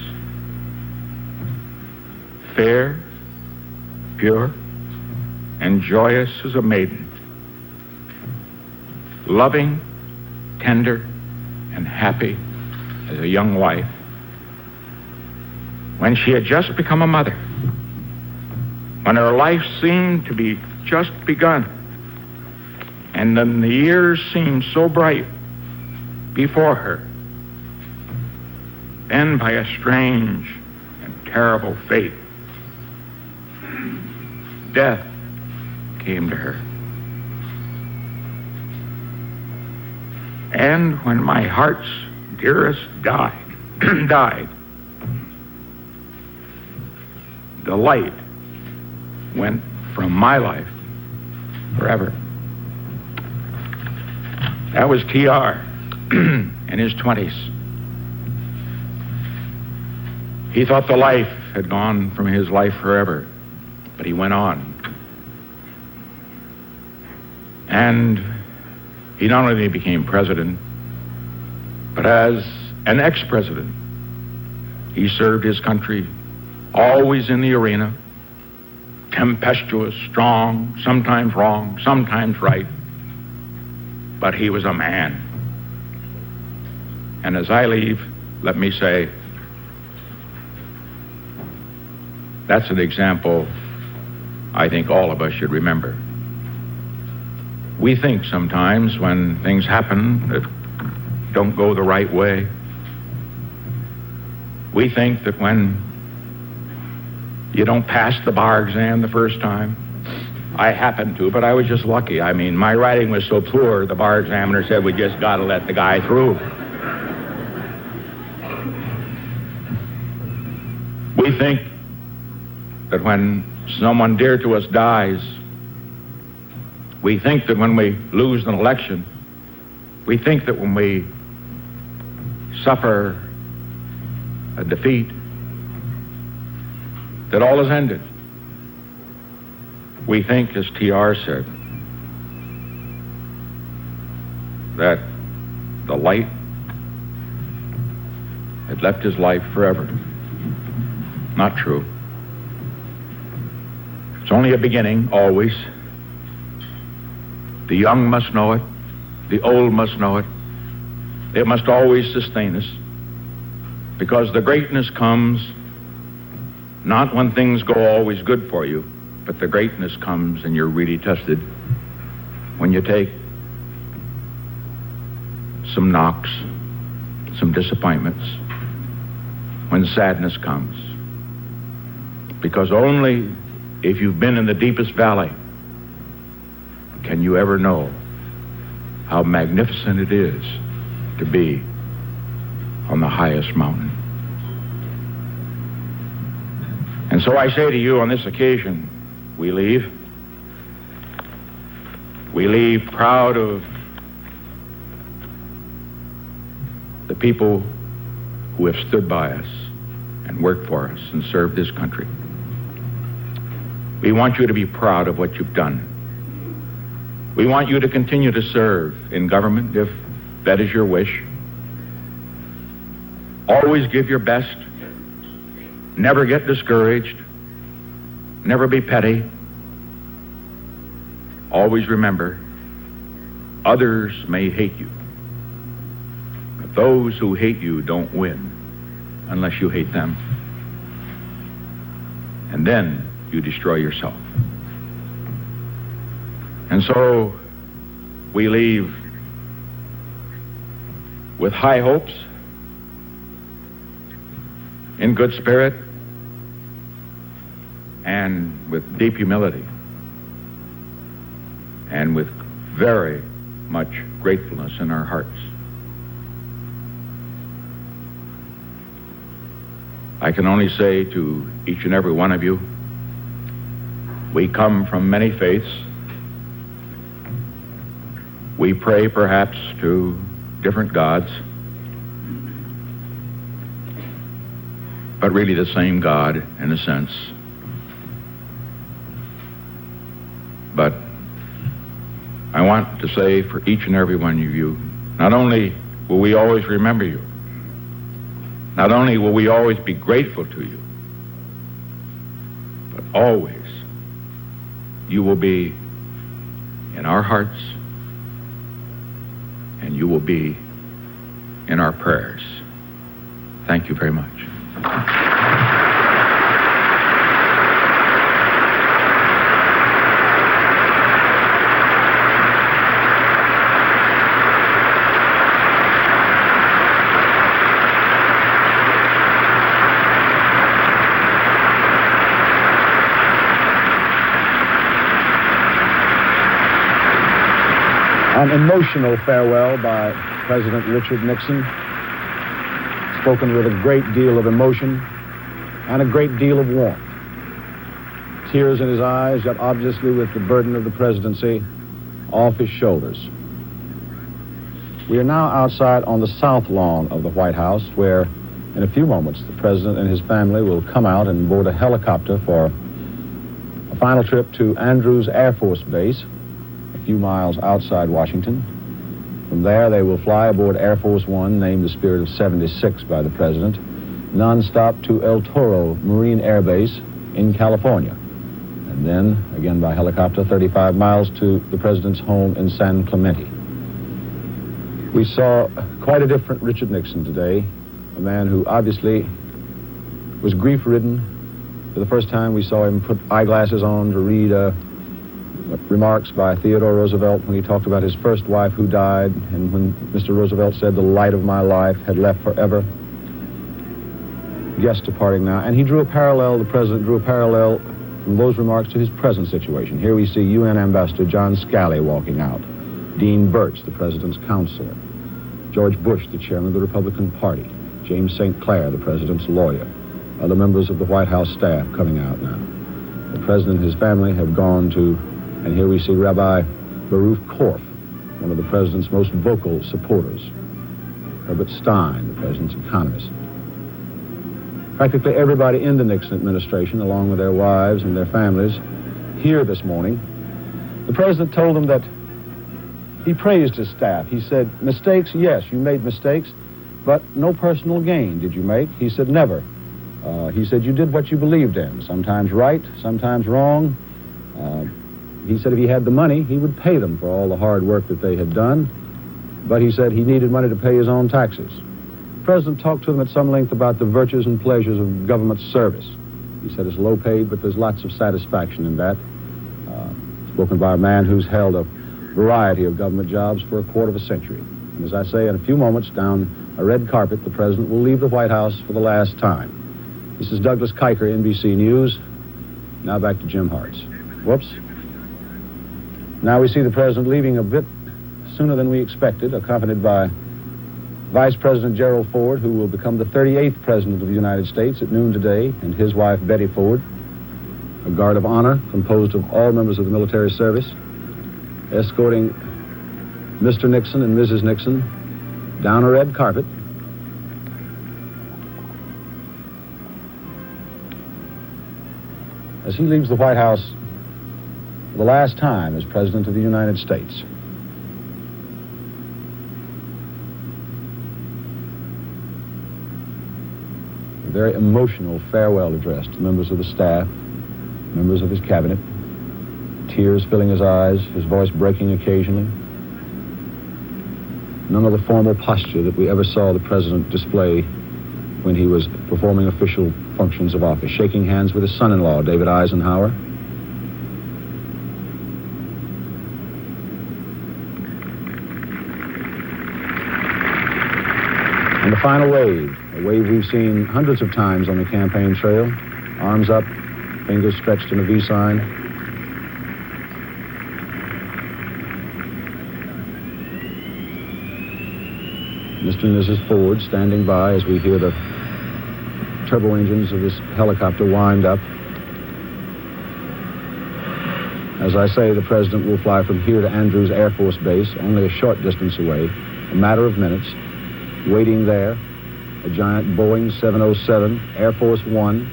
Fair, pure, and joyous as a maiden, loving, tender, and happy as a young wife, when she had just become a mother, when her life seemed to be just begun, and then the years seemed so bright before her, then by a strange and terrible fate, death came to her. And when my heart's dearest died, the light went from my life forever. That was T.R. in his 20s. He thought the life had gone from his life forever, but he went on. And he not only became president, but as an ex-president, he served his country always in the arena, tempestuous, strong, sometimes wrong, sometimes right, but he was a man. And as I leave, let me say, that's an example I think all of us should remember. We think sometimes when things happen that don't go the right way, we think that when you don't pass the bar exam the first time, I happened to, but I was just lucky. I mean, my writing was so poor, the bar examiner said, we just got to let the guy through. We think that when someone dear to us dies, we think that when we lose an election, we think that when we suffer a defeat, that all is ended. We think, as T.R. said, that the light had left his life forever. Not true. It's only a beginning, always. The young must know it. The old must know it. It must always sustain us, because the greatness comes not when things go always good for you, but the greatness comes and you're really tested when you take some knocks, some disappointments, when sadness comes. Because only if you've been in the deepest valley can you ever know how magnificent it is to be on the highest mountain. And so I say to you on this occasion, we leave proud of the people who have stood by us and worked for us and served this country. We want you to be proud of what you've done. We want you to continue to serve in government if that is your wish. Always give your best. Never get discouraged. Never be petty. Always remember, others may hate you, but those who hate you don't win unless you hate them. And then you destroy yourself. And so we leave with high hopes, in good spirit, and with deep humility, and with very much gratefulness in our hearts. I can only say to each and every one of you, we come from many faiths. We pray perhaps to different gods, but really the same God in a sense. But I want to say for each and every one of you, not only will we always remember you, not only will we always be grateful to you, but always you will be in our hearts and you will be in our prayers. Thank you very much. An emotional farewell by President Richard Nixon, spoken with a great deal of emotion and a great deal of warmth. Tears in his eyes, yet obviously with the burden of the presidency off his shoulders. We are now outside on the south lawn of the White House, where in a few moments the president and his family will come out and board a helicopter for a final trip to Andrews Air Force Base, a few miles outside Washington. From there, they will fly aboard Air Force One, named the Spirit of 76 by the President, non-stop to El Toro Marine Air Base in California. And then, again by helicopter, 35 miles to the President's home in San Clemente. We saw quite a different Richard Nixon today, a man who obviously was grief-ridden. For the first time, we saw him put eyeglasses on to read remarks by Theodore Roosevelt when he talked about his first wife who died, and when Mr. Roosevelt said, "The light of my life had left forever." Guest departing now, and he drew a parallel, the president drew a parallel from those remarks to his present situation. Here we see UN Ambassador John Scali walking out, Dean Birch, the president's counselor, George Bush, the chairman of the Republican Party, James St. Clair, the president's lawyer, other members of the White House staff coming out now. The president and his family have gone to, and here we see Rabbi Baruch Korf, one of the president's most vocal supporters, Herbert Stein, the president's economist. Practically everybody in the Nixon administration, along with their wives and their families, here this morning. The president told them that he praised his staff. He said, "Mistakes, yes, you made mistakes, but no personal gain did you make?" He said, "Never." He said, "You did what you believed in, sometimes right, sometimes wrong." He said if he had the money, he would pay them for all the hard work that they had done, but he said he needed money to pay his own taxes. The president talked to them at some length about the virtues and pleasures of government service. He said it's low paid, but there's lots of satisfaction in that. Spoken by a man who's held a variety of government jobs for a quarter of a century. And as I say, in a few moments, down a red carpet, the president will leave the White House for the last time. This is Douglas Kiker, NBC News. Now back to Jim Hartz. Whoops. Now we see the president leaving a bit sooner than we expected, accompanied by Vice President Gerald Ford, who will become the 38th President of the United States at noon today, and his wife, Betty Ford. A guard of honor composed of all members of the military service, escorting Mr. Nixon and Mrs. Nixon down a red carpet. As he leaves the White House for the last time as President of the United States. A very emotional farewell address to members of the staff, members of his cabinet, tears filling his eyes, his voice breaking occasionally. None of the formal posture that we ever saw the president display when he was performing official functions of office, shaking hands with his son-in-law, David Eisenhower. And the final wave, a wave we've seen hundreds of times on the campaign trail, arms up, fingers stretched in a V sign. Mr. and Mrs. Ford standing by as we hear the turbo engines of this helicopter wind up. As I say, the president will fly from here to Andrews Air Force Base, only a short distance away, a matter of minutes. Waiting there, a giant Boeing 707 Air Force One,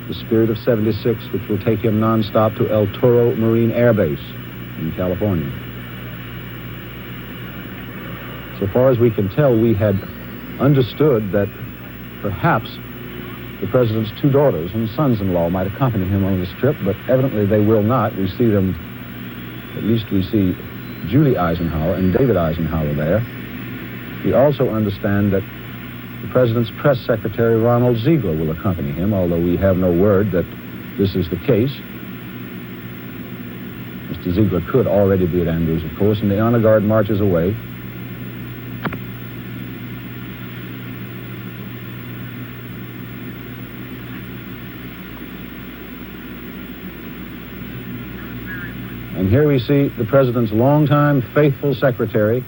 the Spirit of 76, which will take him nonstop to El Toro Marine Air Base in California. So far as we can tell, we had understood that perhaps the president's two daughters and sons-in-law might accompany him on this trip, but evidently they will not. We see them, at least we see Julie Eisenhower and David Eisenhower there. We also understand that the president's press secretary, Ronald Ziegler, will accompany him, although we have no word that this is the case. Mr. Ziegler could already be at Andrews, of course, and the honor guard marches away. And here we see the president's longtime faithful secretary,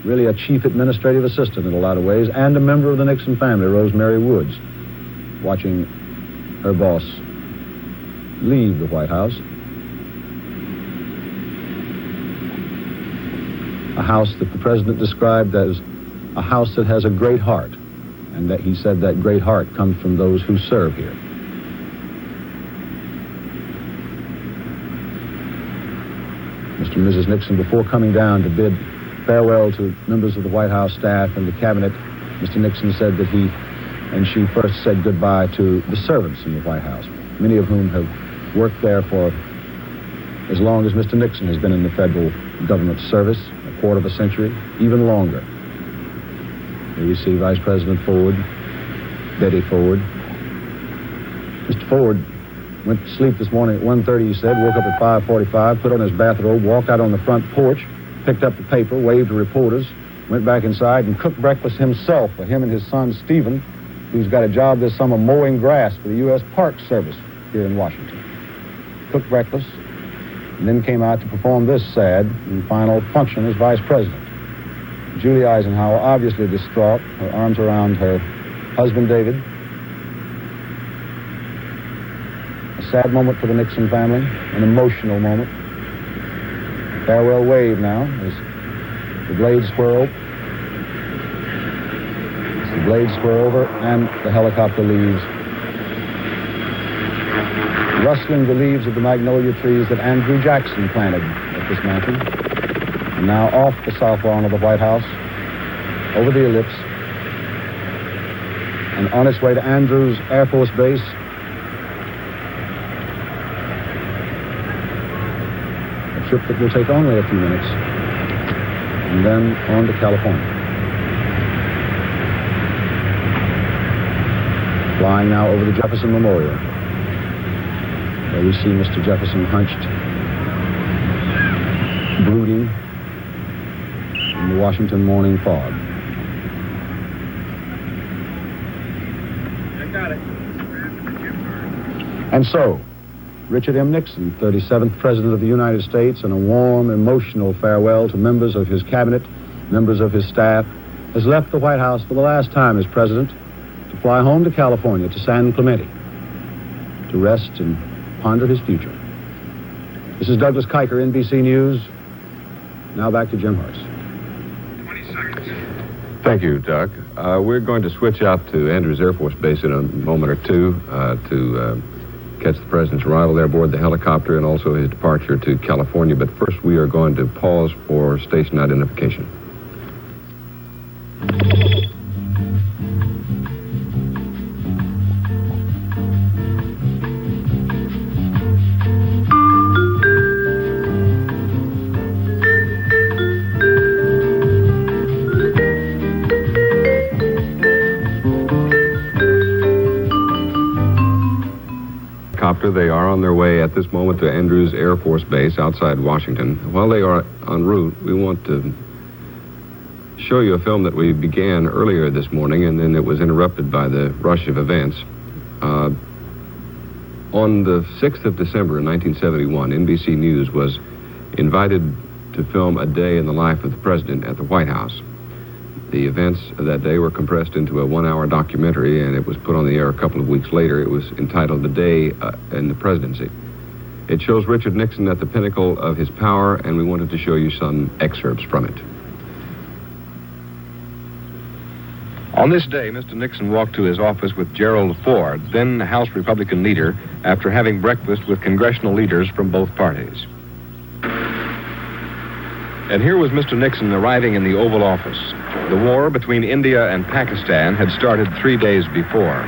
really a chief administrative assistant in a lot of ways, and a member of the Nixon family, Rosemary Woods, watching her boss leave the White House. A house that the president described as a house that has a great heart, and that he said that great heart comes from those who serve here. Mr. and Mrs. Nixon, before coming down to bid farewell to members of the White House staff and the cabinet, Mr. Nixon said that he and she first said goodbye to the servants in the White House, many of whom have worked there for as long as Mr. Nixon has been in the federal government service, a quarter of a century, even longer. Here we see Vice President Ford, Betty Ford. Mr. Ford went to sleep this morning at 1:30, he said, woke up at 5:45, put on his bathrobe, walked out on the front porch, picked up the paper, waved to reporters, went back inside and cooked breakfast himself for him and his son, Stephen, who's got a job this summer mowing grass for the U.S. Park Service here in Washington. Cooked breakfast, and then came out to perform this sad and final function as vice president. Julie Eisenhower, obviously distraught, her arms around her husband, David. A sad moment for the Nixon family, an emotional moment. Farewell wave now as the blades swirl. As the blades swirl over and the helicopter leaves, rustling the leaves of the magnolia trees that Andrew Jackson planted at this mansion. And now off the south lawn of the White House, over the ellipse, and on its way to Andrews Air Force Base. A trip that will take only a few minutes, and then on to California. Flying now over the Jefferson Memorial, where we see Mr. Jefferson hunched, brooding in the Washington morning fog. I got it. And so, Richard M. Nixon, 37th President of the United States, in a warm, emotional farewell to members of his cabinet, members of his staff, has left the White House for the last time as president to fly home to California, to San Clemente, to rest and ponder his future. This is Douglas Kiker, NBC News. Now back to Jim Hartz. 20 seconds. Thank you, Doug. We're going to switch out to Andrews Air Force Base in a moment or two to catch the president's arrival there aboard the helicopter and also his departure to California. But first, we are going to pause for station identification. They are on their way at this moment to Andrews Air Force Base outside Washington. While they are en route, we want to show you a film that we began earlier this morning, and then it was interrupted by the rush of events. On the 6th of December in 1971, NBC News was invited to film a day in the life of the president at the White House. The events of that day were compressed into a 1-hour documentary, and it was put on the air a couple of weeks later. It was entitled The Day in the Presidency. It shows Richard Nixon at the pinnacle of his power, and we wanted to show you some excerpts from it. On this day, Mr. Nixon walked to his office with Gerald Ford, then House Republican leader, after having breakfast with congressional leaders from both parties. And here was Mr. Nixon arriving in the Oval Office. The war between India and Pakistan had started 3 days before.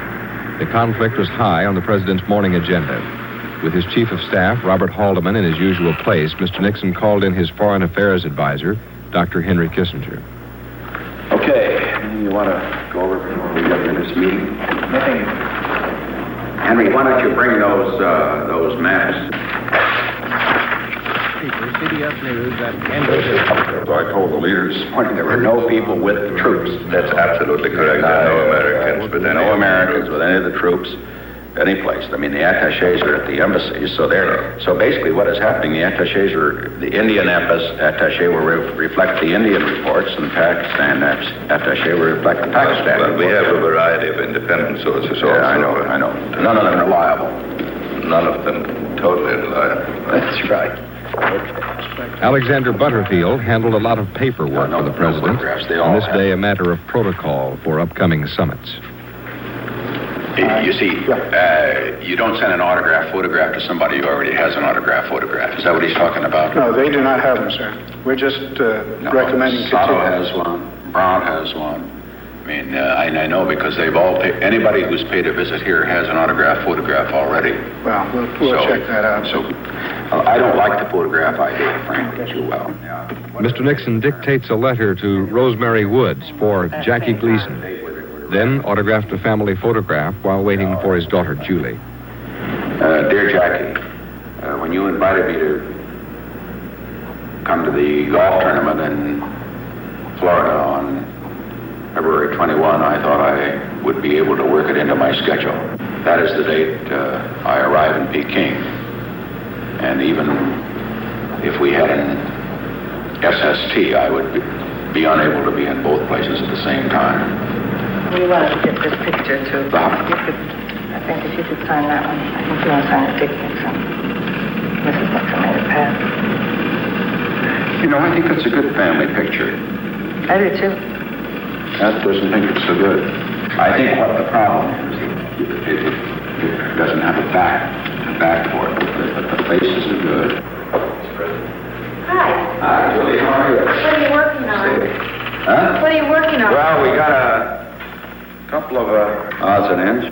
The conflict was high on the president's morning agenda. With his chief of staff, Robert Haldeman, in his usual place, Mr. Nixon called in his foreign affairs advisor, Dr. Henry Kissinger. Okay, anything you want to go over before we get into this meeting? Nothing. Henry, why don't you bring those maps? CBS News at NBC. So I told the leaders this morning there were no people with the troops. That's absolutely correct. No Americans with any. No Americans with any of the troops, any place. I mean, the attachés are at the embassies, so they're. So basically, what is happening? The attachés are the Indian attaché will reflect the Indian reports, and the Pakistan attaché will reflect the Pakistan. Well, we have a variety of independent sources. Yeah, I know. None of them reliable. None of them totally reliable. That's right. Alexander Butterfield handled a lot of paperwork for the president. On this day, a matter of protocol for upcoming summits. You see, you don't send an autographed photograph to somebody who already has an autographed photograph. Is that what he's talking about? No, they do not have them, sir. We're just recommending. Sato has one. Brown has one. I mean, I know because they've all paid. Anybody who's paid a visit here has an autographed photograph already. Well, we'll check that out. So, I don't like the photograph idea, frankly, too well. Mr. Nixon dictates a letter to Rosemary Woods for Jackie Gleason, then autographed a family photograph while waiting for his daughter, Julie. Dear Jackie, when you invited me to come to the golf tournament in Florida on February 21, I thought I would be able to work it into my schedule. That is the date I arrive in Peking. And even if we had an SST, I would be unable to be in both places at the same time. We wanted to get this picture too. I think if you could sign that one. I think you want to sign it, Dick Nixon. Mrs. Nixon made it pass. You know, I think it's a good family picture. I do too. That doesn't think it's so good. I think what the problem is, it doesn't have a backboard, but the faces are good. Hi. Hi, Julie, how are you? What are you working on? Huh? What are you working on? Well, we got a couple of odds and ends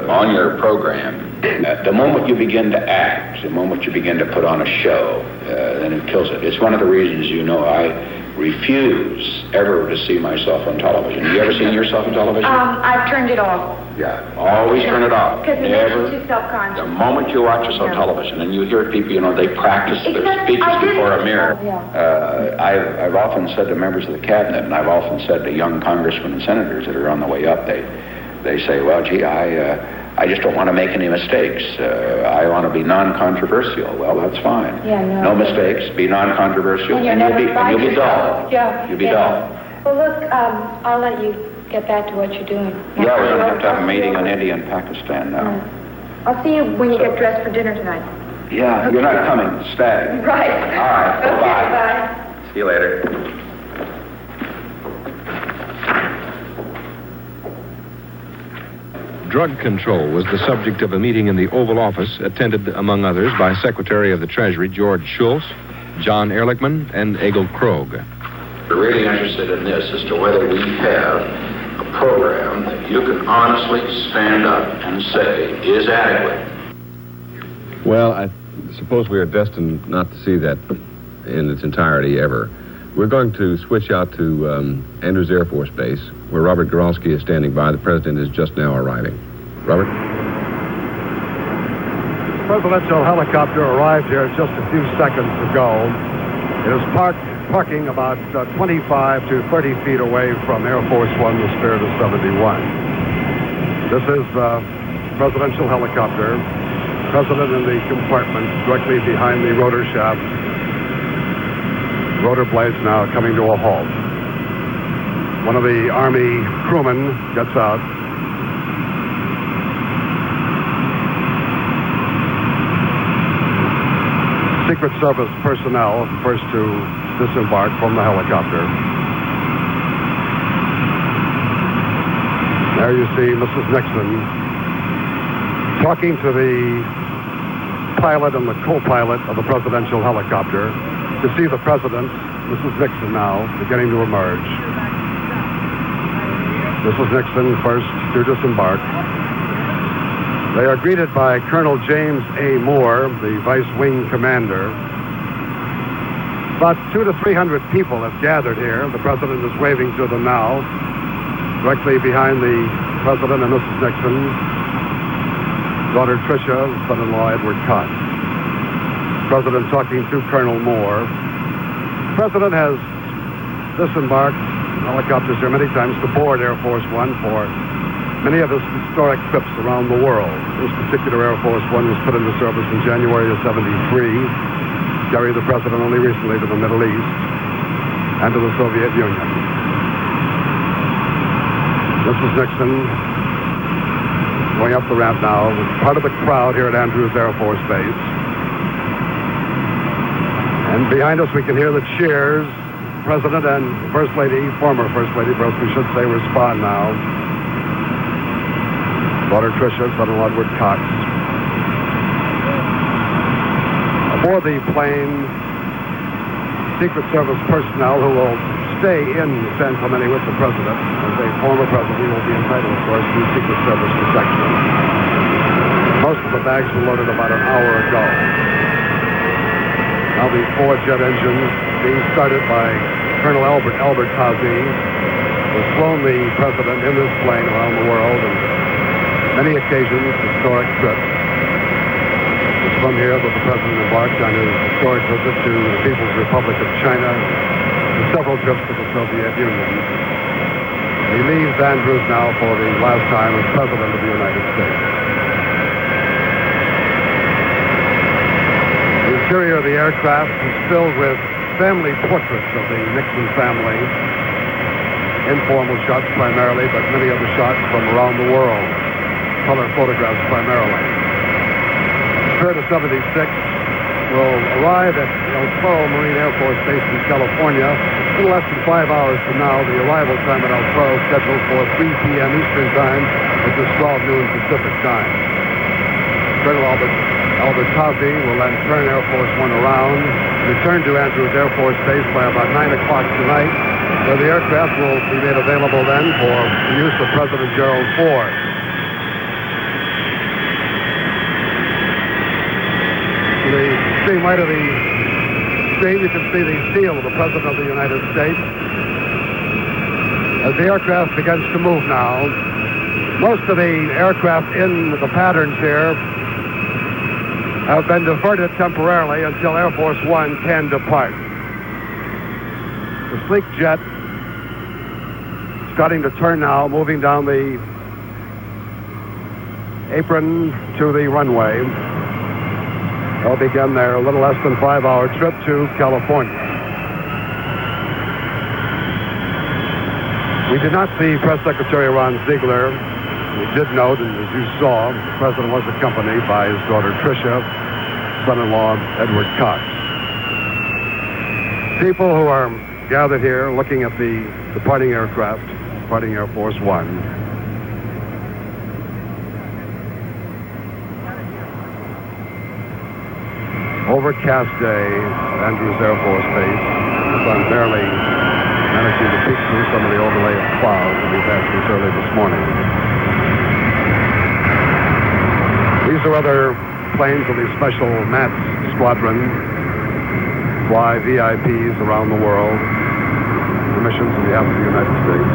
on your program. The moment you begin to act, the moment you begin to put on a show, then it kills it. It's one of the reasons, you know, I refuse ever to see myself on television. You ever seen yourself on television? I've turned it off. Yeah, always turn it off. Because it makes you too self-conscious. The moment you watch us on television and you hear people, you know, they practice their speeches before a mirror. I've often said to members of the cabinet, and I've often said to young congressmen and senators that are on the way up, they say, well, gee, I just don't want to make any mistakes. I want to be non-controversial. Well, that's fine. Yeah, no mistakes. Be non-controversial, and you'll be dull. Yeah. You'll be dull. Well, look, I'll let you get back to what you're doing. Yeah, we're going to have a meeting on India and Pakistan now. I'll see you when you get dressed for dinner tonight. Yeah, you're not coming, stag. Right. All right, okay, bye. See you later. Drug control was the subject of a meeting in the Oval Office, attended, among others, by Secretary of the Treasury George Shultz, John Ehrlichman, and Egil Krogh. We're really interested in this as to whether we have a program that you can honestly stand up and say is adequate. Well, I suppose we are destined not to see that in its entirety ever. We're going to switch out to Andrews Air Force Base, where Robert Goralski is standing by. The president is just now arriving. Robert? The presidential helicopter arrived here just a few seconds ago. It is parking about 25 to 30 feet away from Air Force One, the Spirit of 71. This is the presidential helicopter. President in the compartment directly behind the rotor shaft. Rotor blades now coming to a halt. One of the Army crewmen gets out. Secret Service personnel first to disembark from the helicopter. There you see Mrs. Nixon talking to the pilot and the co-pilot of the presidential helicopter. To see the president, Mrs. Nixon now beginning to emerge. Mrs. Nixon first to disembark. They are greeted by Colonel James A. Moore, the vice wing commander. About 200 to 300 people have gathered here. The president is waving to them now. Directly behind the president and Mrs. Nixon, daughter Tricia, son-in-law Edward Cox. President talking to Colonel Moore. The president has disembarked helicopters here many times to board Air Force One for many of his historic trips around the world. This particular Air Force One was put into service in January of '73. Carried the president only recently to the Middle East and to the Soviet Union. Mrs. Nixon going up the ramp now, part of the crowd here at Andrews Air Force Base. And behind us we can hear the cheers. President and First Lady, former First Lady, perhaps we should say, respond now. Daughter Tricia, son-in-law Edward Cox. Aboard the plane, Secret Service personnel who will stay in San Clemente with the president. As a former president, he will be entitled, of course, to Secret Service protection. Most of the bags were loaded about an hour ago. Now the 4 jet engines being started by Colonel Albert Tazi, who has flown the president in this plane around the world on many occasions, historic trips. It's from here that the president embarked on his historic visit to the People's Republic of China and several trips to the Soviet Union. He leaves Andrews now for the last time as President of the United States. The interior of the aircraft is filled with family portraits of the Nixon family. Informal shots primarily, but many other shots from around the world. Color photographs primarily. Spirit of 76 will arrive at El Toro Marine Air Force Base in California a little less than 5 hours from now. The arrival time at El Toro scheduled for 3 p.m. Eastern Time, which is 12 noon Pacific Time. Colonel Albert Tazi will then turn Air Force One around, return to Andrews Air Force Base by about 9 o'clock tonight, where the aircraft will be made available then for the use of President Gerald Ford. The extreme right of the screen, you can see the seal of the President of the United States. As the aircraft begins to move now, most of the aircraft in the patterns here have been diverted temporarily until Air Force One can depart. The sleek jet starting to turn now, moving down the apron to the runway. They'll begin their little less than 5-hour trip to California. We did not see Press Secretary Ron Ziegler. We did note, and as you saw, the president was accompanied by his daughter Tricia, son-in-law Edward Cox. People who are gathered here looking at the departing aircraft, departing Air Force One. Overcast day at Andrews Air Force Base. The sun barely managing to peek through some of the overlay of clouds that we've had since early this morning. These are other planes of the Special MATS Squadron. Fly VIPs around the world for missions on behalf of the United States.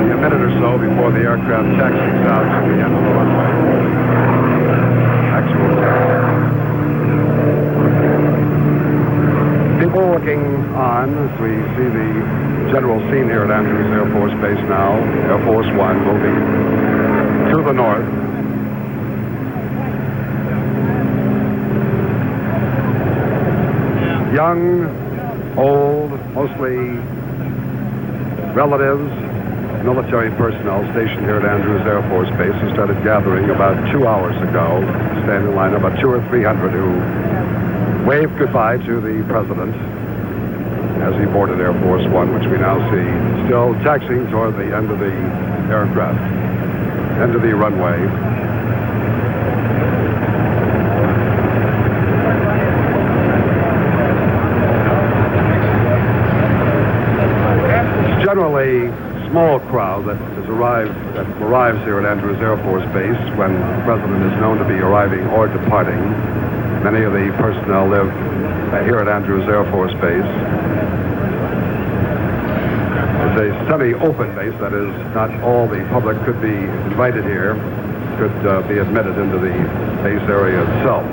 A minute or so before the aircraft taxis out to the end of the runway. Actual people looking on as we see the general scene here at Andrews Air Force Base now. Air Force One moving to the north. Young, old, mostly relatives, military personnel stationed here at Andrews Air Force Base who started gathering about 2 hours ago, stand in line, about 200 or 300 who waved goodbye to the president as he boarded Air Force One, which we now see still taxiing toward the end of the aircraft, end of the runway. It's generally a small crowd that arrives here at Andrews Air Force Base when the president is known to be arriving or departing. Many of the personnel live here at Andrews Air Force Base. It's a semi-open base, that is, not all the public could be invited here, could be admitted into the base area itself.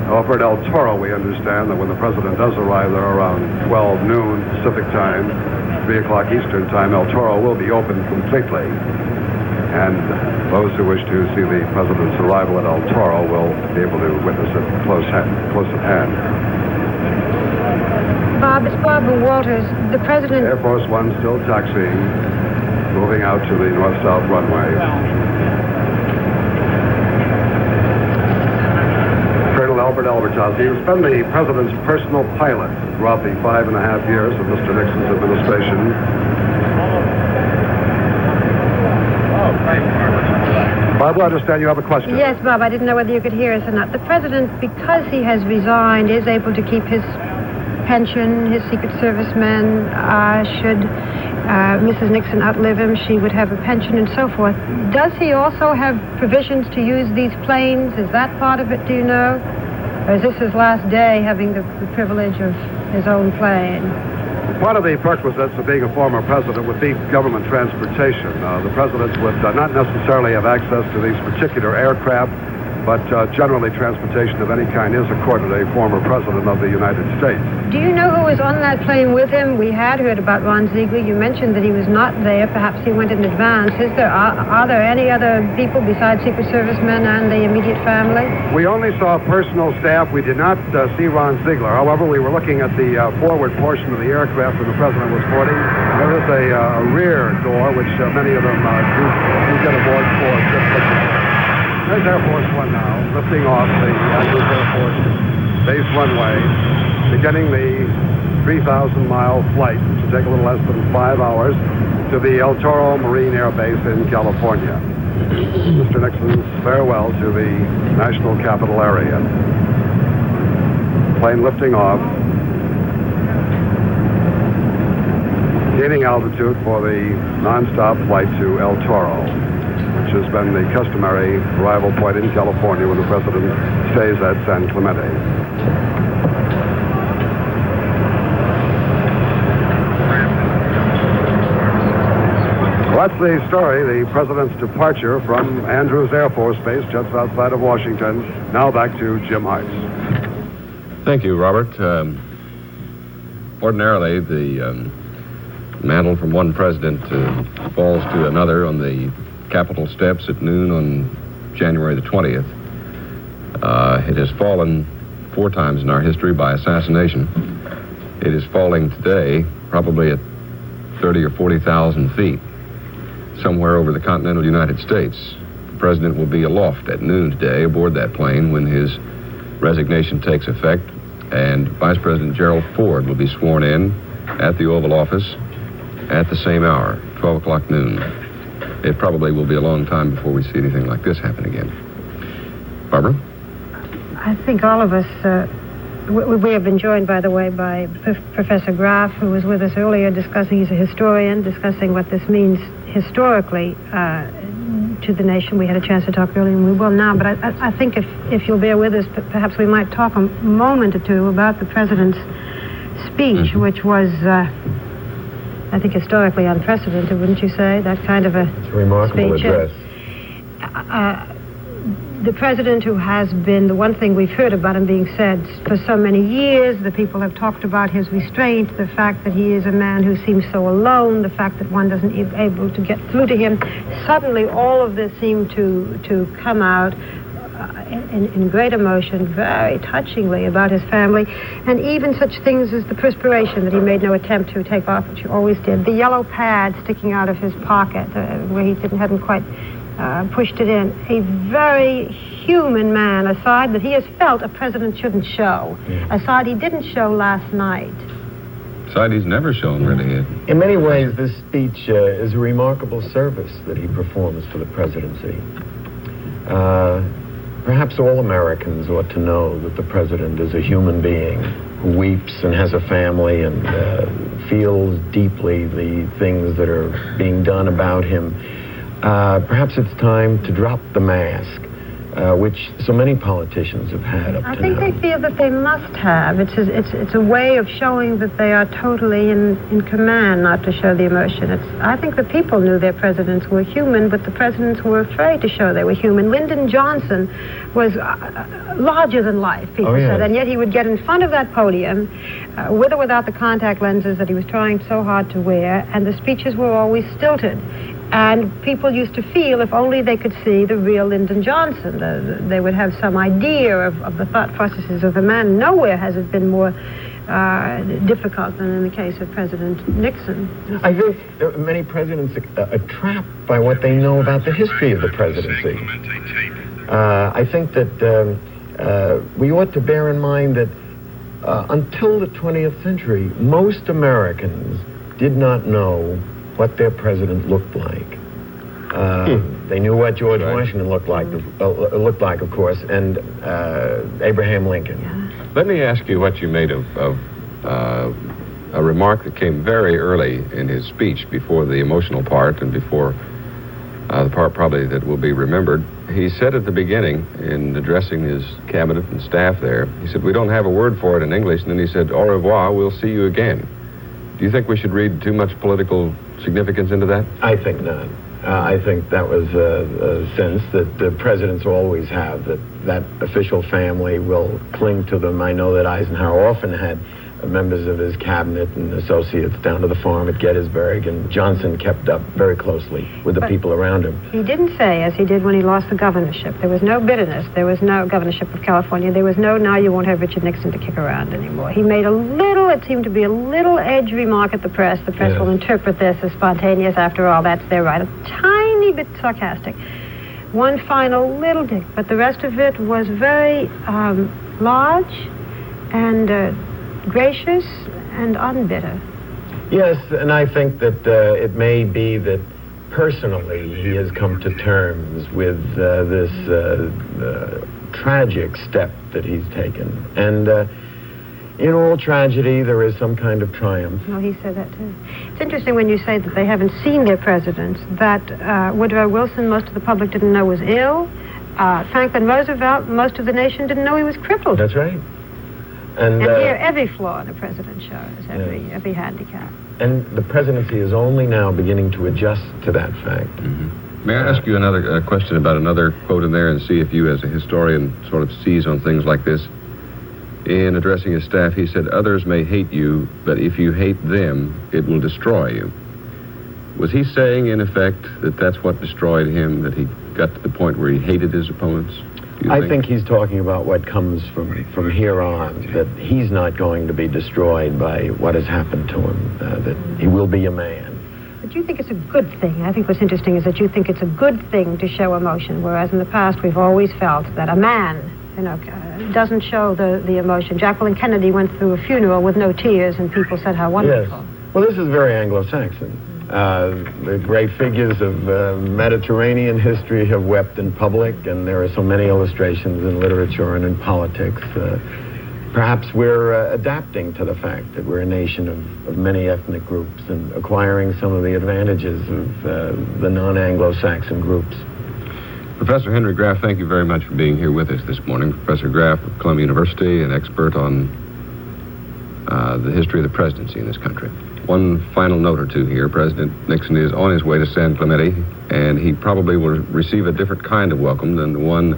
However, at El Toro, we understand that when the president does arrive there around 12 noon Pacific time, 3 o'clock Eastern time, El Toro will be open completely. And those who wish to see the president's arrival at El Toro will be able to witness it close at hand. Bob, it's Barbara Walters. The president... Air Force One still taxiing, moving out to the north-south runway. Colonel Albert Albertas, he has been the president's personal pilot throughout the 5.5 years of Mr. Nixon's administration. Barbara, I understand you have a question. Yes, Bob, I didn't know whether you could hear us or not. The president, because he has resigned, is able to keep his pension, his Secret Service men. Should Mrs. Nixon outlive him, she would have a pension and so forth. Does he also have provisions to use these planes? Is that part of it, do you know? Or is this his last day having the privilege of his own plane? Part of the perquisites of being a former president would be government transportation. The presidents would not necessarily have access to these particular aircraft, but generally transportation of any kind is accorded a former president of the United States. Do you know who was on that plane with him? We had heard about Ron Ziegler. You mentioned that he was not there. Perhaps he went in advance. Are there any other people besides Secret Service men and the immediate family? We only saw personal staff. We did not see Ron Ziegler. However, we were looking at the forward portion of the aircraft when the president was boarding. There is a rear door, which many of them do get aboard for. There's Air Force One now, lifting off the Andrews Air Force base runway, beginning the 3,000-mile flight, which will take a little less than 5 hours, to the El Toro Marine Air Base in California. Mr. Nixon's farewell to the national capital area. Plane lifting off, gaining altitude for the non-stop flight to El Toro, which has been the customary arrival point in California when the president stays at San Clemente. Well, that's the story, the president's departure from Andrews Air Force Base just outside of Washington. Now back to Jim Heitz. Thank you, Robert. Ordinarily, the mantle from one president falls to another on the Capitol steps at noon on January the 20th. It has fallen 4 times in our history by assassination. It is falling today probably at 30 or 40,000 feet, somewhere over the continental United States. The president will be aloft at noon today aboard that plane when his resignation takes effect, and Vice President Gerald Ford will be sworn in at the Oval Office at the same hour, 12 o'clock noon. It probably will be a long time before we see anything like this happen again. Barbara? I think all of us, we have been joined, by the way, by Professor Graff, who was with us earlier discussing, he's a historian, discussing what this means historically to the nation. We had a chance to talk earlier, and we will now. But I think if you'll bear with us, perhaps we might talk a moment or two about the president's speech, which was... I think historically unprecedented, wouldn't you say? That kind of a remarkable speech. Address. The president who has been, the one thing we've heard about him being said for so many years, the people have talked about his restraint, the fact that he is a man who seems so alone, the fact that one doesn't able to get through to him. Suddenly all of this seemed to come out in great emotion, very touchingly about his family, and even such things as the perspiration that he made no attempt to take off, which he always did, the yellow pad sticking out of his pocket where he hadn't quite pushed it in. A very human man, a side that he has felt a president shouldn't show, a side he didn't show last night. Side he's never shown, really. In many ways, this speech is a remarkable service that he performs for the presidency. Perhaps all Americans ought to know that the president is a human being who weeps and has a family and feels deeply the things that are being done about him. Perhaps it's time to drop the mask, which so many politicians have had up to now. I think they feel that they must have. It's a way of showing that they are totally in command, not to show the emotion. I think the people knew their presidents were human, but the presidents were afraid to show they were human. Lyndon Johnson was larger than life, people said, and yet he would get in front of that podium, with or without the contact lenses that he was trying so hard to wear, and the speeches were always stilted. And people used to feel if only they could see the real Lyndon Johnson, they would have some idea of the thought processes of the man. Nowhere has it been more difficult than in the case of President Nixon. I think many presidents are trapped by what they know about the history of the presidency. I think that we ought to bear in mind that until the 20th century, most Americans did not know what their president looked like. They knew what George Washington looked like, of course, and Abraham Lincoln. Let me ask you what you made of a remark that came very early in his speech, before the emotional part and before the part probably that will be remembered. He said at the beginning, in addressing his cabinet and staff there, he said, "We don't have a word for it in English," and then he said, "Au revoir, we'll see you again." Do you think we should read too much political significance into that? I think not. I think that was a sense that the presidents always have, that official family will cling to them. I know that Eisenhower often had members of his cabinet and associates down to the farm at Gettysburg, and Johnson kept up very closely with the people around him. He didn't say, as he did when he lost the governorship, there was no bitterness, there was no governorship of California, there was no, now you won't have Richard Nixon to kick around anymore. He made it seemed to be a little edge remark at the press. The press will interpret this as spontaneous, after all, that's their right. A tiny bit sarcastic. One final little dig, but the rest of it was very large and gracious and unbitter. Yes, and I think that it may be that personally he has come to terms with this tragic step that he's taken. And in all tragedy, there is some kind of triumph. Well, he said that too. It's interesting when you say that they haven't seen their presidents, that Woodrow Wilson, most of the public didn't know was ill. Franklin Roosevelt, most of the nation didn't know he was crippled. That's right. And here, every flaw in the president shows, every handicap. And the presidency is only now beginning to adjust to that fact. May I ask you another question about another quote in there, and see if you, as a historian, sort of seize on things like this? In addressing his staff, he said, "Others may hate you, but if you hate them, it will destroy you." Was he saying, in effect, that that's what destroyed him, that he got to the point where he hated his opponents? I think he's talking about what comes from here on, that he's not going to be destroyed by what has happened to him, that he will be a man. But you think it's a good thing. I think what's interesting is that you think it's a good thing to show emotion, whereas in the past we've always felt that a man, doesn't show the emotion. Jacqueline Kennedy went through a funeral with no tears, and people said how wonderful. Yes. Well, this is very Anglo-Saxon. The great figures of Mediterranean history have wept in public, and there are so many illustrations in literature and in politics. Perhaps we're adapting to the fact that we're a nation of many ethnic groups and acquiring some of the advantages of the non-Anglo-Saxon groups. Professor Henry Graff, thank you very much for being here with us this morning. Professor Graff of Columbia University, an expert on the history of the presidency in this country. One final note or two here. President Nixon is on his way to San Clemente, and he probably will receive a different kind of welcome than the one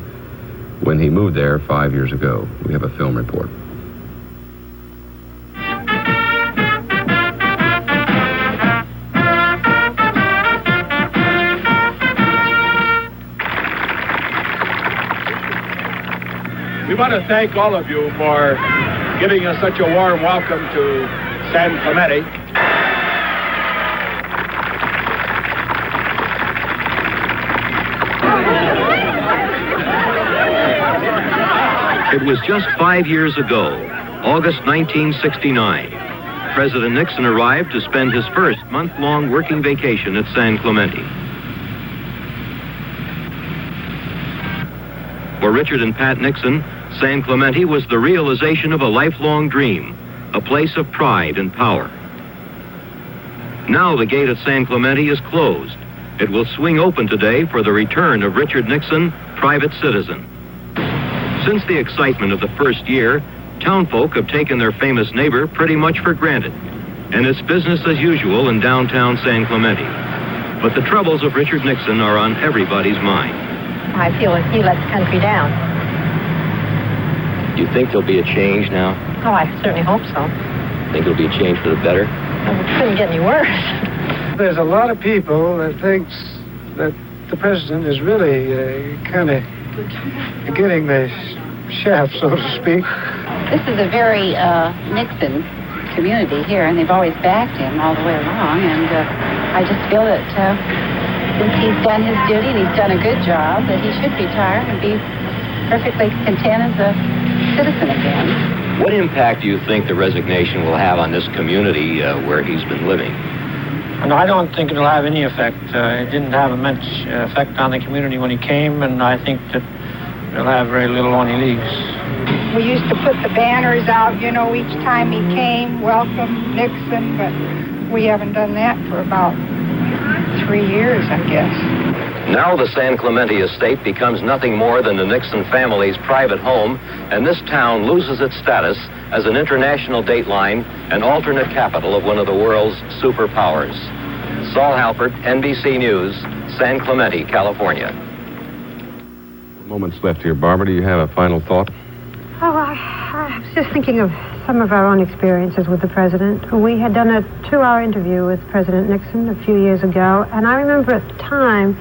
when he moved there 5 years ago. We have a film report. want to thank all of you for giving us such a warm welcome to San Clemente. It was just 5 years ago, August 1969. President Nixon arrived to spend his first month-long working vacation at San Clemente. For Richard and Pat Nixon, San Clemente was the realization of a lifelong dream, a place of pride and power. Now the gate at San Clemente is closed. It will swing open today for the return of Richard Nixon, private citizen. Since the excitement of the first year, townfolk have taken their famous neighbor pretty much for granted, and it's business as usual in downtown San Clemente. But the troubles of Richard Nixon are on everybody's mind. I feel like he let the country down. Do you think there'll be a change now? Oh, I certainly hope so. Think it'll be a change for the better? Well, it couldn't get any worse. There's a lot of people that thinks that the president is really kind of getting the shaft, so to speak. This is a very Nixon community here, and they've always backed him all the way along, and I just feel that since he's done his duty and he's done a good job, that he should retire and be perfectly content as a citizen again. What impact do you think the resignation will have on this community where he's been living? No, I don't think it'll have any effect. It didn't have much effect on the community when he came, and I think that it'll have very little when he leaves. We used to put the banners out, you know, each time he came, welcome Nixon, but we haven't done that for about 3 years, I guess. Now the San Clemente estate becomes nothing more than the Nixon family's private home, and this town loses its status as an international dateline and alternate capital of one of the world's superpowers. Saul Halpert, NBC News, San Clemente, California. Moments left here. Barbara, do you have a final thought? Oh, I was just thinking of some of our own experiences with the president. We had done a 2-hour interview with President Nixon a few years ago, and I remember at the time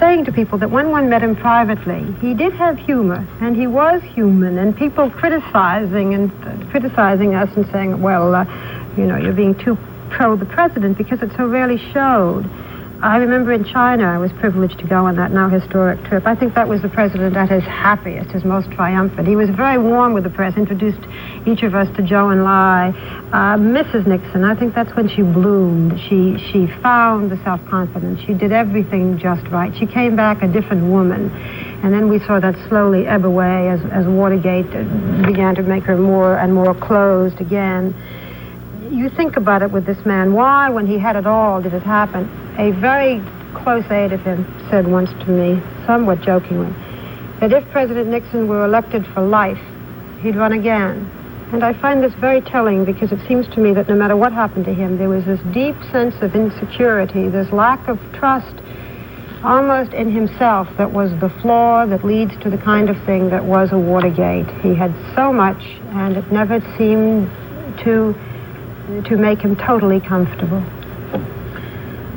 saying to people that when one met him privately, he did have humor, and he was human, and people criticizing us and saying, well, you know, you're being too pro the president because it so rarely showed. I remember in China, I was privileged to go on that now historic trip. I think that was the president at his happiest, his most triumphant. He was very warm with the press, introduced each of us to Zhou Enlai. Mrs. Nixon, I think that's when she bloomed. She found the self-confidence. She did everything just right. She came back a different woman. And then we saw that slowly ebb away as Watergate began to make her more and more closed again. You think about it with this man. Why, when he had it all, did it happen? A very close aide of him said once to me, somewhat jokingly, that if President Nixon were elected for life, he'd run again. And I find this very telling because it seems to me that no matter what happened to him, there was this deep sense of insecurity, this lack of trust almost in himself that was the flaw that leads to the kind of thing that was a Watergate. He had so much, and it never seemed to make him totally comfortable.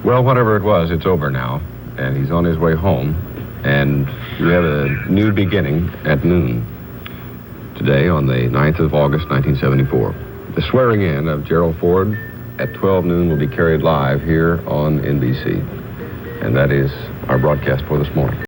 Well, whatever it was, it's over now, and he's on his way home, and we have a new beginning at noon today on the 9th of August, 1974. The swearing in of Gerald Ford at 12 noon will be carried live here on NBC, and that is our broadcast for this morning.